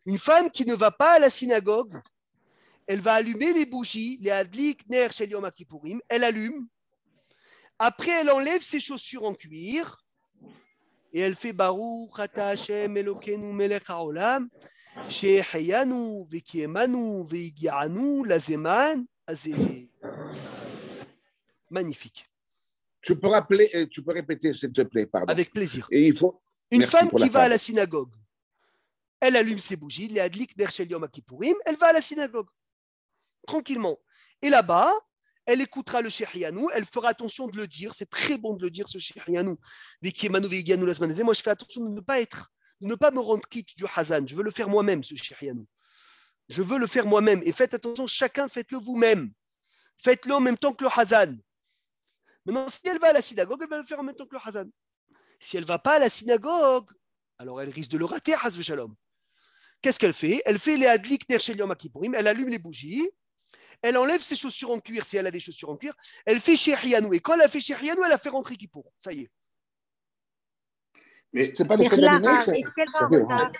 Une femme qui ne va pas à la synagogue, elle va allumer les bougies, les Adlik Ner Shel Yom HaKippourim, elle allume. Après, elle enlève ses chaussures en cuir et elle fait Baruch Ata Hashem Elokeinu Melech HaOlam, Shehianu Vekiemanu Veigianu Lazeman Azé. Magnifique. Tu peux rappeler et tu peux répéter, s'il te plaît, pardon. Avec plaisir. Et il faut... Une Merci femme pour qui la va à femme. la synagogue, elle allume ses bougies, les Adlik Ner Shel Yom HaKippourim, elle va à la synagogue, tranquillement. Et là-bas, elle écoutera le Shehianu, elle fera attention de le dire, c'est très bon de le dire, ce Shehianu. Vekiemanu Veigianu Lazeman Azé. Moi, je fais attention de ne pas me rendre quitte du Hazan. Je veux le faire moi-même, ce Shehianu. Je veux le faire moi-même. Et faites attention, chacun, faites-le vous-même. Faites-le en même temps que le Hazan. Maintenant, si elle va à la synagogue, elle va le faire en même temps que le Hazan. Si elle ne va pas à la synagogue, alors elle risque de le rater, Hazve Shalom. Qu'est-ce qu'elle fait? Elle fait les Adlik Ner Shel Yom HaKippourim, elle allume les bougies, elle enlève ses chaussures en cuir si elle a des chaussures en cuir, elle fait Shehianu. Et quand elle a fait Shehianu, elle a fait rentrer Kippour. Ça y est. Mais c'est pas le Et fait Clara, d'allumer, et si elle va en retard?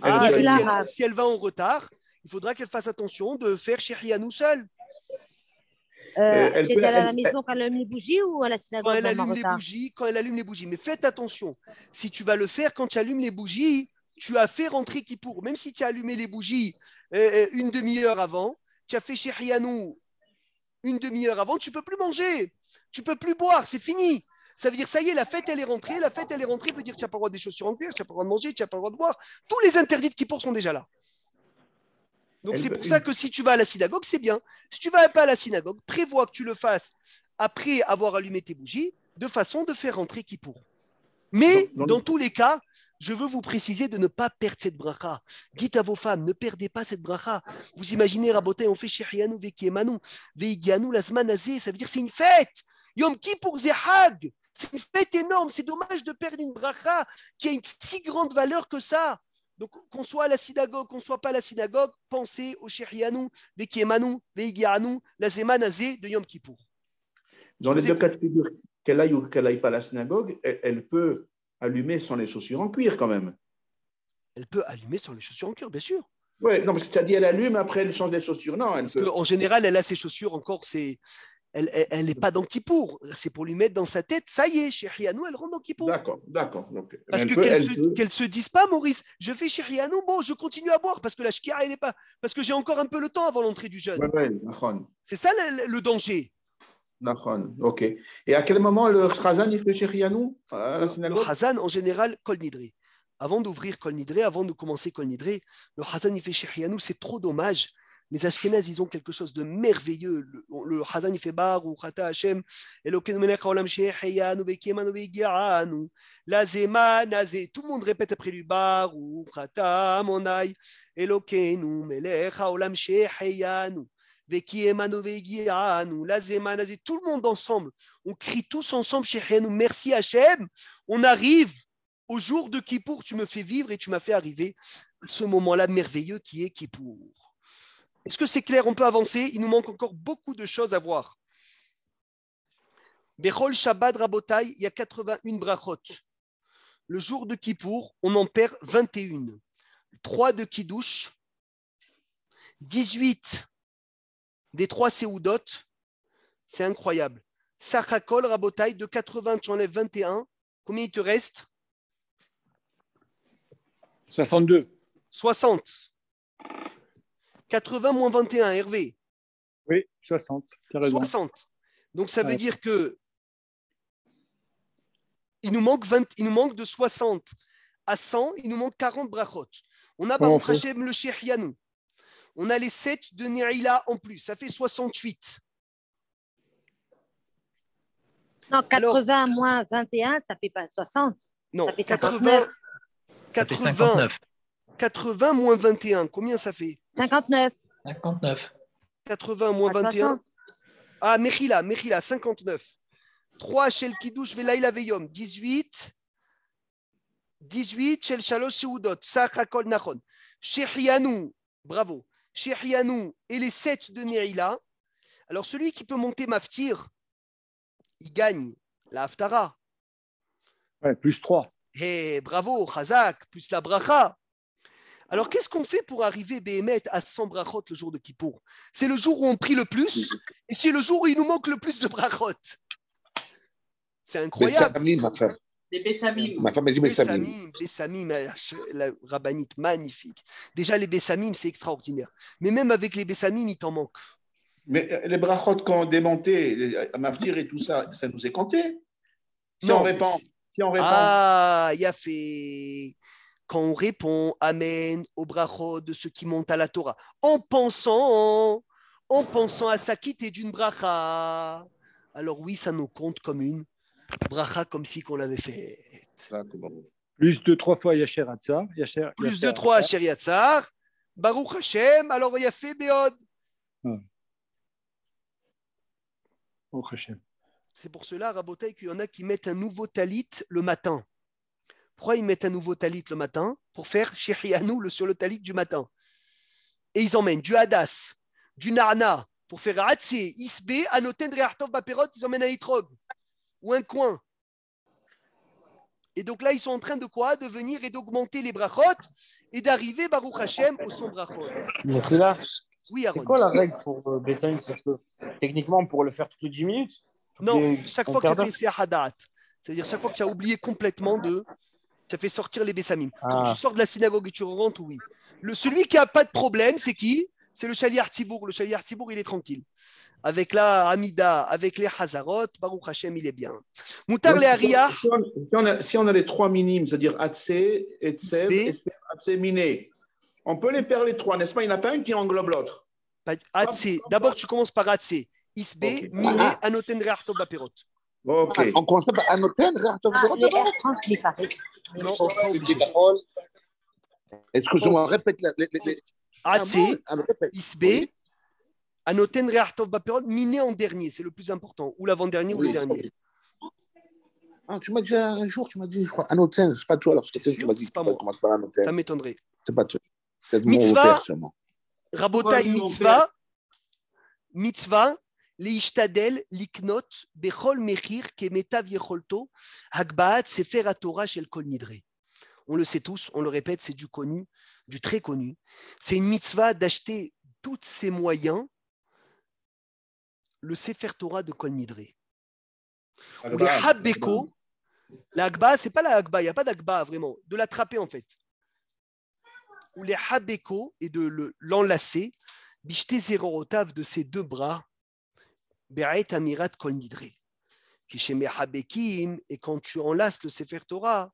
Ah, Et mais Clara. si elle va en retard, il faudra qu'elle fasse attention de faire Shehianu seule. Elle est à la maison quand elle allume les bougies ou à la synagogue Quand elle même en allume les retard? bougies, quand elle allume les bougies. Mais faites attention, si tu vas le faire quand tu allumes les bougies, tu as fait rentrer Kippour. Même si tu as allumé les bougies une demi-heure avant, tu as fait Shehianu une demi-heure avant, tu ne peux plus manger. Tu ne peux plus boire, c'est fini. Ça veut dire, ça y est, la fête, elle est rentrée. La fête, elle est rentrée, veut dire que tu n'as pas le droit des chaussures en cuir, tu n'as pas le droit de manger, tu n'as pas le droit de boire. Tous les interdits de Kippour sont déjà là. Donc, c'est pour ça que si tu vas à la synagogue, c'est bien. Si tu ne vas pas à la synagogue, prévois que tu le fasses après avoir allumé tes bougies, de façon de faire rentrer Kippour. Mais, dans tous les cas, je veux vous préciser de ne pas perdre cette bracha. Dites à vos femmes, ne perdez pas cette bracha. Vous imaginez, Rabotai, on fait Shechianu, Vekiemanu, Veigianu, la Zmanazé, ça veut dire c'est une fête. Yom Kippour Zehag. C'est une fête énorme. C'est dommage de perdre une bracha qui a une si grande valeur que ça. Donc, qu'on soit à la synagogue, qu'on ne soit pas à la synagogue, pensez au Shechianu, Vekiemanu, Veigianu, la Zmanazé de Yom Kippour. Dans les deux cas de figure, qu'elle aille ou qu'elle n'aille pas à la synagogue, elle peut allumer sans les chaussures en cuir quand même. Elle peut allumer sans les chaussures en cuir, bien sûr. Oui, non, parce que tu as dit elle allume, après elle change les chaussures. Non, elle peut. En général, elle a ses chaussures encore, elle n'est pas dans Kippour. C'est pour lui mettre dans sa tête, ça y est, Shechianu, elle rentre dans Kippour. D'accord. Donc, parce qu'elle ne se dise pas, Maurice, je fais Shechianu, bon, je continue à boire parce que la Shkira, elle n'est pas. Parce que j'ai encore un peu le temps avant l'entrée du jeûne. C'est ça le danger. Ok. Et à quel moment le Chazan il fait Shechianu à la synagogue? Le Chazan, en général, Kol Nidré. Avant d'ouvrir Kol Nidré, avant de commencer Kol Nidré, le Chazan il fait Shechianu, c'est trop dommage. Les Ashkénazes, ils ont quelque chose de merveilleux. Le Chazan il fait Bar ou Chata Hashem, Elokeinu melech haolam shechianu vekiemanu veigianu, la zema nazé. Tout le monde répète après lui Bar ou Chata Amonai, Elokeinu melech haolam shechianu. Tout le monde ensemble, on crie tous ensemble chez Shechianu, merci Hachem. On arrive au jour de Kippour, tu me fais vivre et tu m'as fait arriver à ce moment-là merveilleux qui est Kippour. Est-ce que c'est clair? On peut avancer. Il nous manque encore beaucoup de choses à voir. Bechol Shabbat Rabotai, il y a 81 brachot. Le jour de Kippour, on en perd 21. 3 de Kiddush, 18 des 3 Seudot, c'est incroyable. Sachakol, Rabotai, de 80, tu enlèves 21. Combien il te reste? 62. 60. 80 moins 21, Hervé. Oui, 60. Tu as raison. 60. Donc ça veut dire que il nous manque de 60 à 100, il nous manque 40 brachot. On a Baruch Hashem le Shechianu. On a les 7 de Ne'ila en plus. Ça fait 68. Non, 80 moins 21, ça ne fait pas 60. Non, ça fait 59. 80 moins 21, combien ça fait? 59. 80 moins 21. Ah, Mechila, 59. 3 chez le Kiddush Velaïla Veyom, 18. 18 chez le Shalosh Seudot, Sachakol Nachon. Shechianu, bravo. Shechianu et les 7 de Ne'ila. Alors, celui qui peut monter Maftir, il gagne la Haftara. Ouais, plus 3. Hey, bravo, Chazak, plus la Bracha. Alors, qu'est-ce qu'on fait pour arriver, Béhémet, à 100 brachot le jour de Kippour? C'est le jour où on prie le plus et c'est le jour où il nous manque le plus de brachot. C'est incroyable. Bessamim, ma femme. Des Bessamim. Ma femme a dit Bessamim. Bessamim, la rabbinite, magnifique. Déjà, les Bessamim, c'est extraordinaire. Mais même avec les Bessamim, il t'en manque. Mais les brachot, quand on démontait, Maftir et tout ça, ça nous est compté. Si Non, on répand. Ah, il a fait. Quand on répond Amen au brachot de ceux qui montent à la Torah, en pensant à Sakit et d'une bracha, alors oui, ça nous compte comme une bracha comme si qu'on l'avait fait. Plus de 3 fois Yacher Hatzar. Plus de 3 Asher Yatzar. Baruch Hashem, alors il a fait Béod. Baruch Hashem. C'est pour cela, Rabotai, qu'il y en a qui mettent un nouveau talit le matin. Pourquoi ils mettent un nouveau talit le matin? Pour faire Shechianu sur le talit du matin. Et ils emmènent du Hadas, du Narna, pour faire Hatse, Isbe, Anoten, Reartov, Baperot, ils emmènent un Itrog, ou un coin. Et donc là, ils sont en train de quoi? De venir et d'augmenter les brachot et d'arriver, Baruch Hashem, au son brachot. Oui, Aaron. C'est quoi la règle pour Bessamim? Techniquement, on pourrait le faire toutes les 10 minutes? Non, chaque fois que tu as fait Sehadat, c'est-à-dire chaque fois que tu as oublié complètement tu as fait sortir les Bessamim. Quand tu sors de la synagogue et tu rentres, oui. Celui qui n'a pas de problème, c'est qui? c'est le Shaliach Tzibour. Le Shaliach Tzibour, il est tranquille. Avec la Hamida, avec les Hazarot, Baruch Hashem, il est bien. Moutar les Ariach. Si on a les trois minimes, c'est-à-dire Atse, Etsev, et Atse Miné, on peut les faire les trois, n'est-ce pas? Il n'y en a pas une qui englobe l'autre. Atse. D'abord, tu commences par Atse. Isbe, Miné, Anoten Re'artov Baperot. Ok. On commence par Anoten Re'artov Baperot. Les R transmis par Non, excuse-moi, répète les. Atse, Isbe, Anoten Re'artov Baperot, Miné en dernier, c'est le plus important. Ou l'avant-dernier ou le dernier. Ah, tu m'as dit un jour, tu m'as dit, je crois, Anoten, c'est pas toi, alors tu m'as dit, pas moi. commence par Anoten. Ça m'étonnerait. C'est pas toi. C'est Mitzvah, mon Rabotai, mitzvah, leishtadel, liknot, bechol mechir, kemetav yecholto, hagbaat, sefer haTorah shel kol nidre. On le sait tous, on le répète, c'est du connu, du très connu. C'est une mitzvah d'acheter tous ses moyens, le sefer Torah de kol nidre. Ou les habeko, la hagba, c'est pas la hagba, il n'y a pas d'hagba vraiment, de l'attraper en fait. Ou les habeko et de l'enlacer, bishte zerorotav de ses deux bras, be'aet amirat kol nidre. Kisheme habekim, et quand tu enlaces le sefer Torah,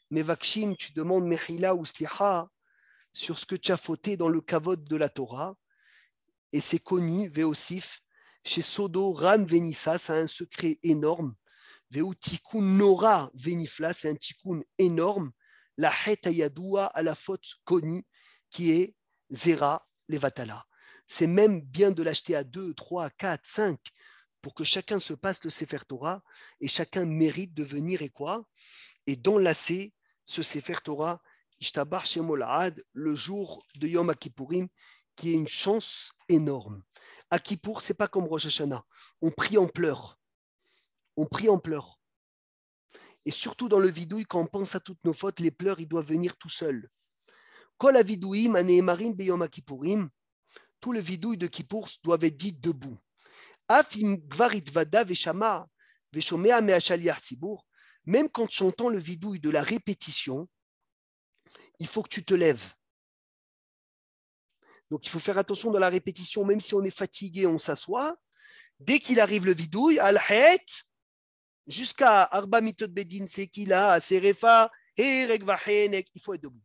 mevakshim, tu demandes mechila ou slicha sur ce que tu as fauté dans le kavod de la Torah, et c'est connu, veosif, chez Sodo, Ram Venissa, ça a un secret énorme, veu tikkun nora venifla, c'est un tikkun énorme, la het ayadoua à la faute connue qui est Zera Levatala. C'est même bien de l'acheter à 2, 3, 4, 5 pour que chacun se passe le Sefer Torah et chacun mérite de venir et quoi? Et d'enlacer ce Sefer Torah Ishtabar Shemol Had le jour de Yom Kippourim qui est une chance énorme. À Kippour, c'est pas comme Rosh Hashanah. On prie en pleurs. On prie en pleurs. Et surtout dans le vidouille, quand on pense à toutes nos fautes, les pleurs, ils doivent venir tout seuls. Kol avidouim aneemarim beyom kippourim, tous les vidouilles de Kippour doivent être dits debout. Afim gvarit vada veshama veshomea me'ashaliach tzibur, même quand tu entends le vidouille de la répétition, il faut que tu te lèves. Donc il faut faire attention dans la répétition, même si on est fatigué, on s'assoit. Dès qu'il arrive le vidouille, al-het, jusqu'à Arba Mitot Bedin Sekila, Serefa, Herek Vahenek, il faut être debout.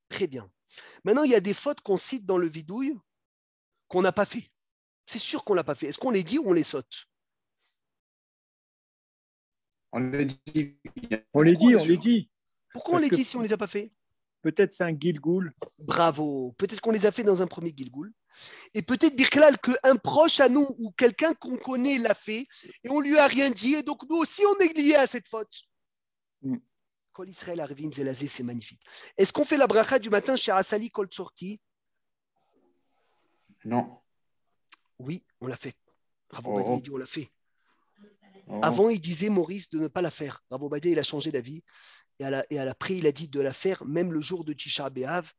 Très bien. Maintenant, il y a des fautes qu'on cite dans le vidouille qu'on n'a pas fait. C'est sûr qu'on ne l'a pas fait. Est-ce qu'on les dit ou on les saute? On les dit. On les dit. Pourquoi on les dit si on ne les a pas fait? Peut-être c'est un Gilgoul. Bravo. Peut-être qu'on les a fait dans un premier Gilgoul. Et peut-être, Birklal, qu'un proche à nous ou quelqu'un qu'on connaît l'a fait et on lui a rien dit. Et donc, nous aussi, on est lié à cette faute. Kol Israël Arvim Zelazé, c'est magnifique. Est-ce qu'on fait la bracha du matin chez Asali Kol Tzorki? Non. Oui, on l'a fait. Ravo Badia, il dit on l'a fait. Avant, il disait, Maurice, de ne pas la faire. Ravo Badia, il a changé d'avis. Et après, il a dit de la faire même le jour de Tisha B'Av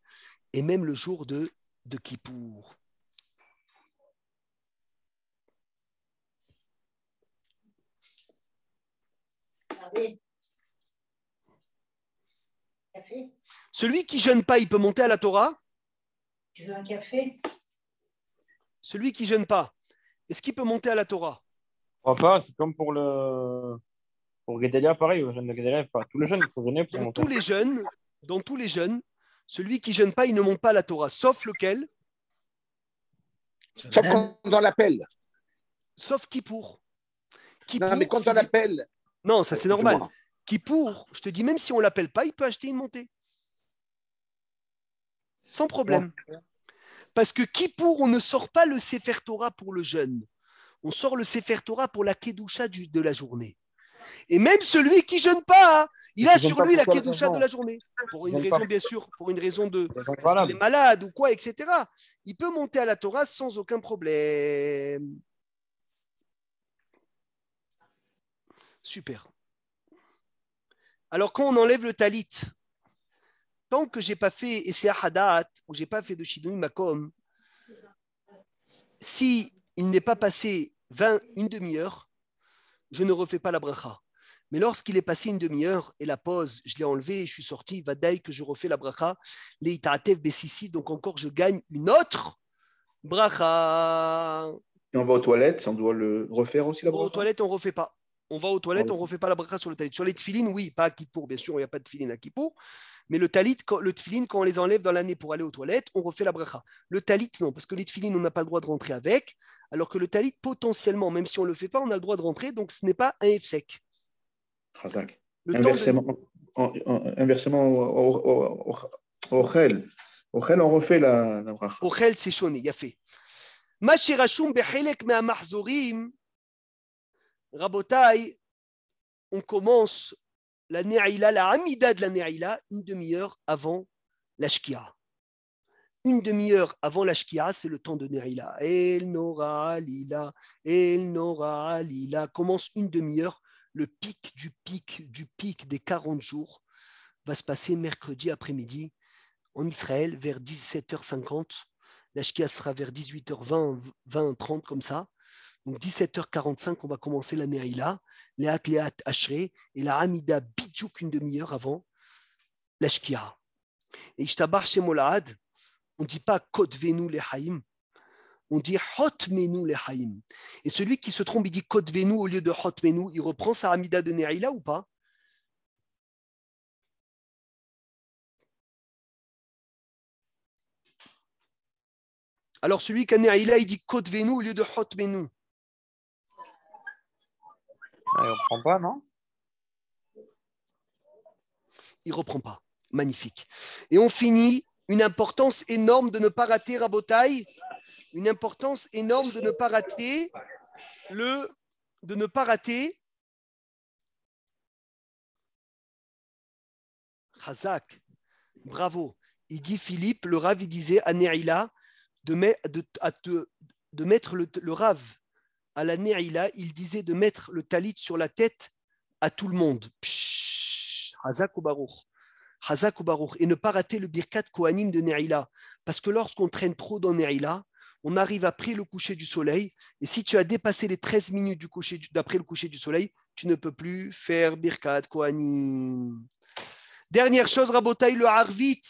et même le jour de Kippour. Café. Celui qui jeûne pas, il peut monter à la Torah? Tu veux un café? Celui qui jeûne pas, est-ce qu'il peut monter à la Torah? Je crois pas, c'est comme pour Guédelia, pareil, le jeûne de Guédelia, pas tous les jeunes, il faut jeûner pour monter. Dans tous les jeunes, celui qui jeûne pas, il ne monte pas à la Torah, sauf lequel? Sauf quand on l'appelle. Sauf Kippour. Non, mais quand on l'appelle. Non, ça c'est normal. Kippour, je te dis, même si on ne l'appelle pas, il peut acheter une montée. Sans problème. Parce que Kippour, on ne sort pas le Sefer Torah pour le jeûne. On sort le Sefer Torah pour la Kedusha de la journée. Et même celui qui ne jeûne pas, il a sur lui la Kedusha de la journée. Pour une raison, bien sûr, pour une raison de parce qu'il est malade ou quoi, etc. Il peut monter à la Torah sans aucun problème. Super. Alors, quand on enlève le talit, tant que je n'ai pas fait Essea Hadat ou je n'ai pas fait de Shidui Makom, si il n'est pas passé une demi-heure, je ne refais pas la bracha. Mais lorsqu'il est passé une demi-heure et la pause, je l'ai enlevé et je suis sorti, vadaï que je refais la bracha, leitaatev besissi, donc encore je gagne une autre bracha. Et on va aux toilettes, on doit le refaire aussi la bracha. Aux toilettes, on ne refait pas. On va aux toilettes, on ne refait pas la bracha sur le talit. Sur les tefilines, oui, pas à Kippour, bien sûr, il n'y a pas de tefilines à Kippour. Mais le tefilin, quand on les enlève dans l'année pour aller aux toilettes, on refait la bracha. Le talit, non, parce que les tefilines, on n'a pas le droit de rentrer avec, alors que le talit, potentiellement, même si on ne le fait pas, on a le droit de rentrer, donc ce n'est pas un F-sec. Inversement, au Chel, on refait la bracha. Au Chel, c'est choné, il y a fait. Ma shirashum behelek mea mahzorim, Rabotai, on commence la Ne'ila, la Hamida de la Ne'ila, une demi-heure avant la Shkia. Une demi-heure avant la Shkia, c'est le temps de Ne'ila. El Nora Lila, El Nora Lila. Commence une demi-heure. Le pic des 40 jours va se passer mercredi après-midi en Israël vers 17h50. La Shkia sera vers 18h20, 20h30 comme ça. Donc 17h45, on va commencer la Ne'ila, Léat Ashrei, et la Hamida Bidjouk une demi-heure avant la Shkia. Et Ishtabar Shemolad, on ne dit pas Kotvenu Lehaim, on dit Hotmenu Lehaim. Et celui qui se trompe, il dit Kotvenu au lieu de Hotmenu, il reprend sa Hamida de Ne'ila ou pas? Alors celui qui a Ne'ila, il dit Kotvenu au lieu de Hotmenu. Il ne reprend pas, non? Il ne reprend pas. Magnifique. Et on finit, une importance énorme de ne pas rater, Rabotai, une importance énorme de ne pas rater Chazak, bravo. Il dit Philippe, le Rav, il disait à Ne'ila de mettre le Rav à la Ne'ila, il disait de mettre le talit sur la tête à tout le monde. Hazak ou Baruch. Hazak ou Baruch. Et ne pas rater le Birkat Kohanim de Ne'ila. Parce que lorsqu'on traîne trop dans Ne'ila, on arrive après le coucher du soleil. Et si tu as dépassé les 13 minutes d'après le coucher du soleil, tu ne peux plus faire Birkat Kohanim. Dernière chose, Rabotai, le Harvit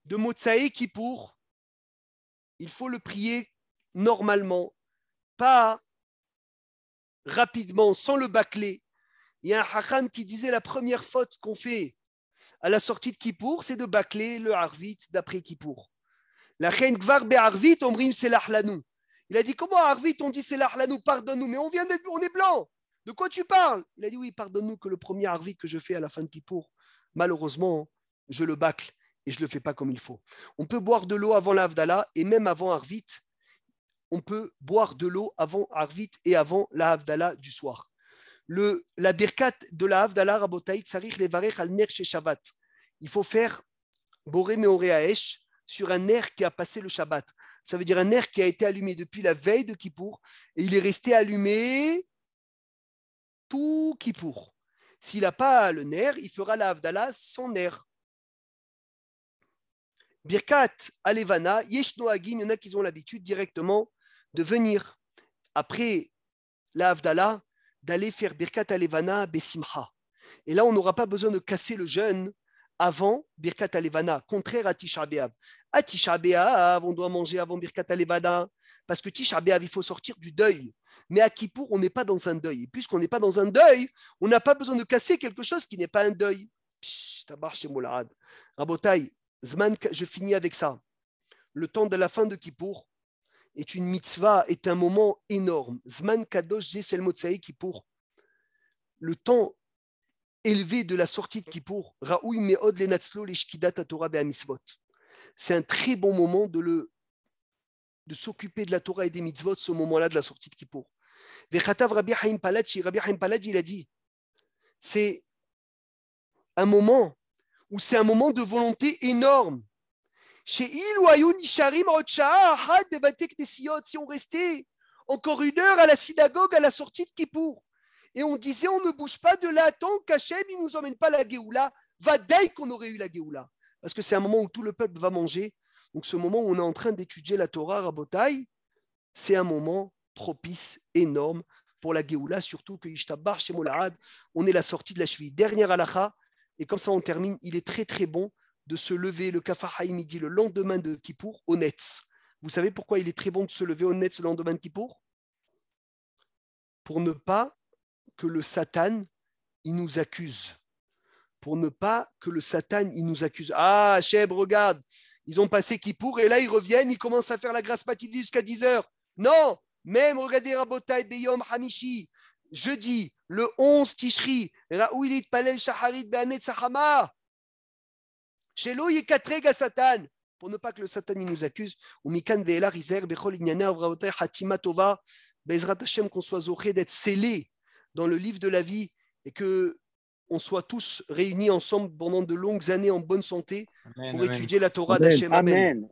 de Motsae Kippour, il faut le prier normalement, pas rapidement, sans le bâcler. Il y a un Hacham qui disait la première faute qu'on fait à la sortie de Kippour, c'est de bâcler le Harvit d'après Kippour. La reine Gvar Be'arvit, Omrim Selah Lanou. Il a dit comment Harvit, on dit Selah Lanou, pardonne-nous, mais on est blanc. De quoi tu parles? Il a dit oui, pardonne-nous que le premier Harvit que je fais à la fin de Kippour, malheureusement, je le bâcle et je ne le fais pas comme il faut. On peut boire de l'eau avant l'Havdalah et même avant Harvit, on peut boire de l'eau avant Harvit et avant la Havdalah du soir. La birkat de la Havdalah, Rabotai, Tsarich Levarech al Ner chez Shabbat. Il faut faire Boré Meoré Haesh sur un ner qui a passé le Shabbat. Ça veut dire un ner qui a été allumé depuis la veille de Kippour et il est resté allumé tout Kippour. S'il n'a pas le ner, il fera la Havdalah sans ner. Birkat Alevana, Yesh Noagim, il y en a qui ont l'habitude directement de venir après la Havdalah, d'aller faire Birkat Alevana Besimcha. Et là, on n'aura pas besoin de casser le jeûne avant Birkat Alevana, contraire à Tisha B'Av. À Tisha B'Av, on doit manger avant Birkat Alevana, parce que Tisha B'Av, il faut sortir du deuil. Mais à Kippour, on n'est pas dans un deuil. Et puisqu'on n'est pas dans un deuil, on n'a pas besoin de casser quelque chose qui n'est pas un deuil. Tabar chez Moulad. Rabotai, Zman, je finis avec ça. Le temps de la fin de Kippour est une mitzvah, est un moment énorme. Zman Kadosh Jesel Motsai Kippour. Le temps élevé de la sortie de Kippour, Raoui Meod Lenatzlo Leshkidat Torah Be'amisvot. C'est un très bon moment de s'occuper de la Torah et des mitzvot, ce moment-là de la sortie de Kippour. Vechatav Rabbi Haim Paladji, il a dit, c'est un moment où c'est un moment de volonté énorme. Si on restait encore une heure à la synagogue à la sortie de Kippour, et on disait on ne bouge pas de là tant qu'Hachem ne nous emmène pas la Géoula, va d'ailleurs qu'on aurait eu la Géoula. Parce que c'est un moment où tout le peuple va manger. Donc ce moment où on est en train d'étudier la Torah, Rabotai, c'est un moment propice, énorme, pour pour la Géoula, surtout que Ishtabar chez Molahad, on est la sortie de la cheville. Dernière halakha, et comme ça on termine, il est très très bon de se lever le Kafar midi le lendemain de Kippour au Netz. Vous savez pourquoi il est très bon de se lever au Netz le lendemain de Kippour? Pour ne pas que le Satan il nous accuse. Pour ne pas que le Satan il nous accuse. Ah, Cheb, regarde, ils ont passé Kippour et là ils reviennent, ils commencent à faire la grâce matinée jusqu'à 10h. Non, même regardez Rabotai Beyom Hamishi, jeudi, le 11 Tishri, Raouilit Palel Shaharit Be'anet Sahama. Chez l'eau, il y a Satan. Pour ne pas que le Satan il nous accuse. Ou Mikan Ve'ela Rizer Bechol Inyana Rabotai Hatima Tova, Bezrat Hashem qu'on soit zoré d'être scellé dans le livre de la vie et que on soit tous réunis ensemble pendant de longues années en bonne santé pour étudier la Torah d'Hachem. Amen.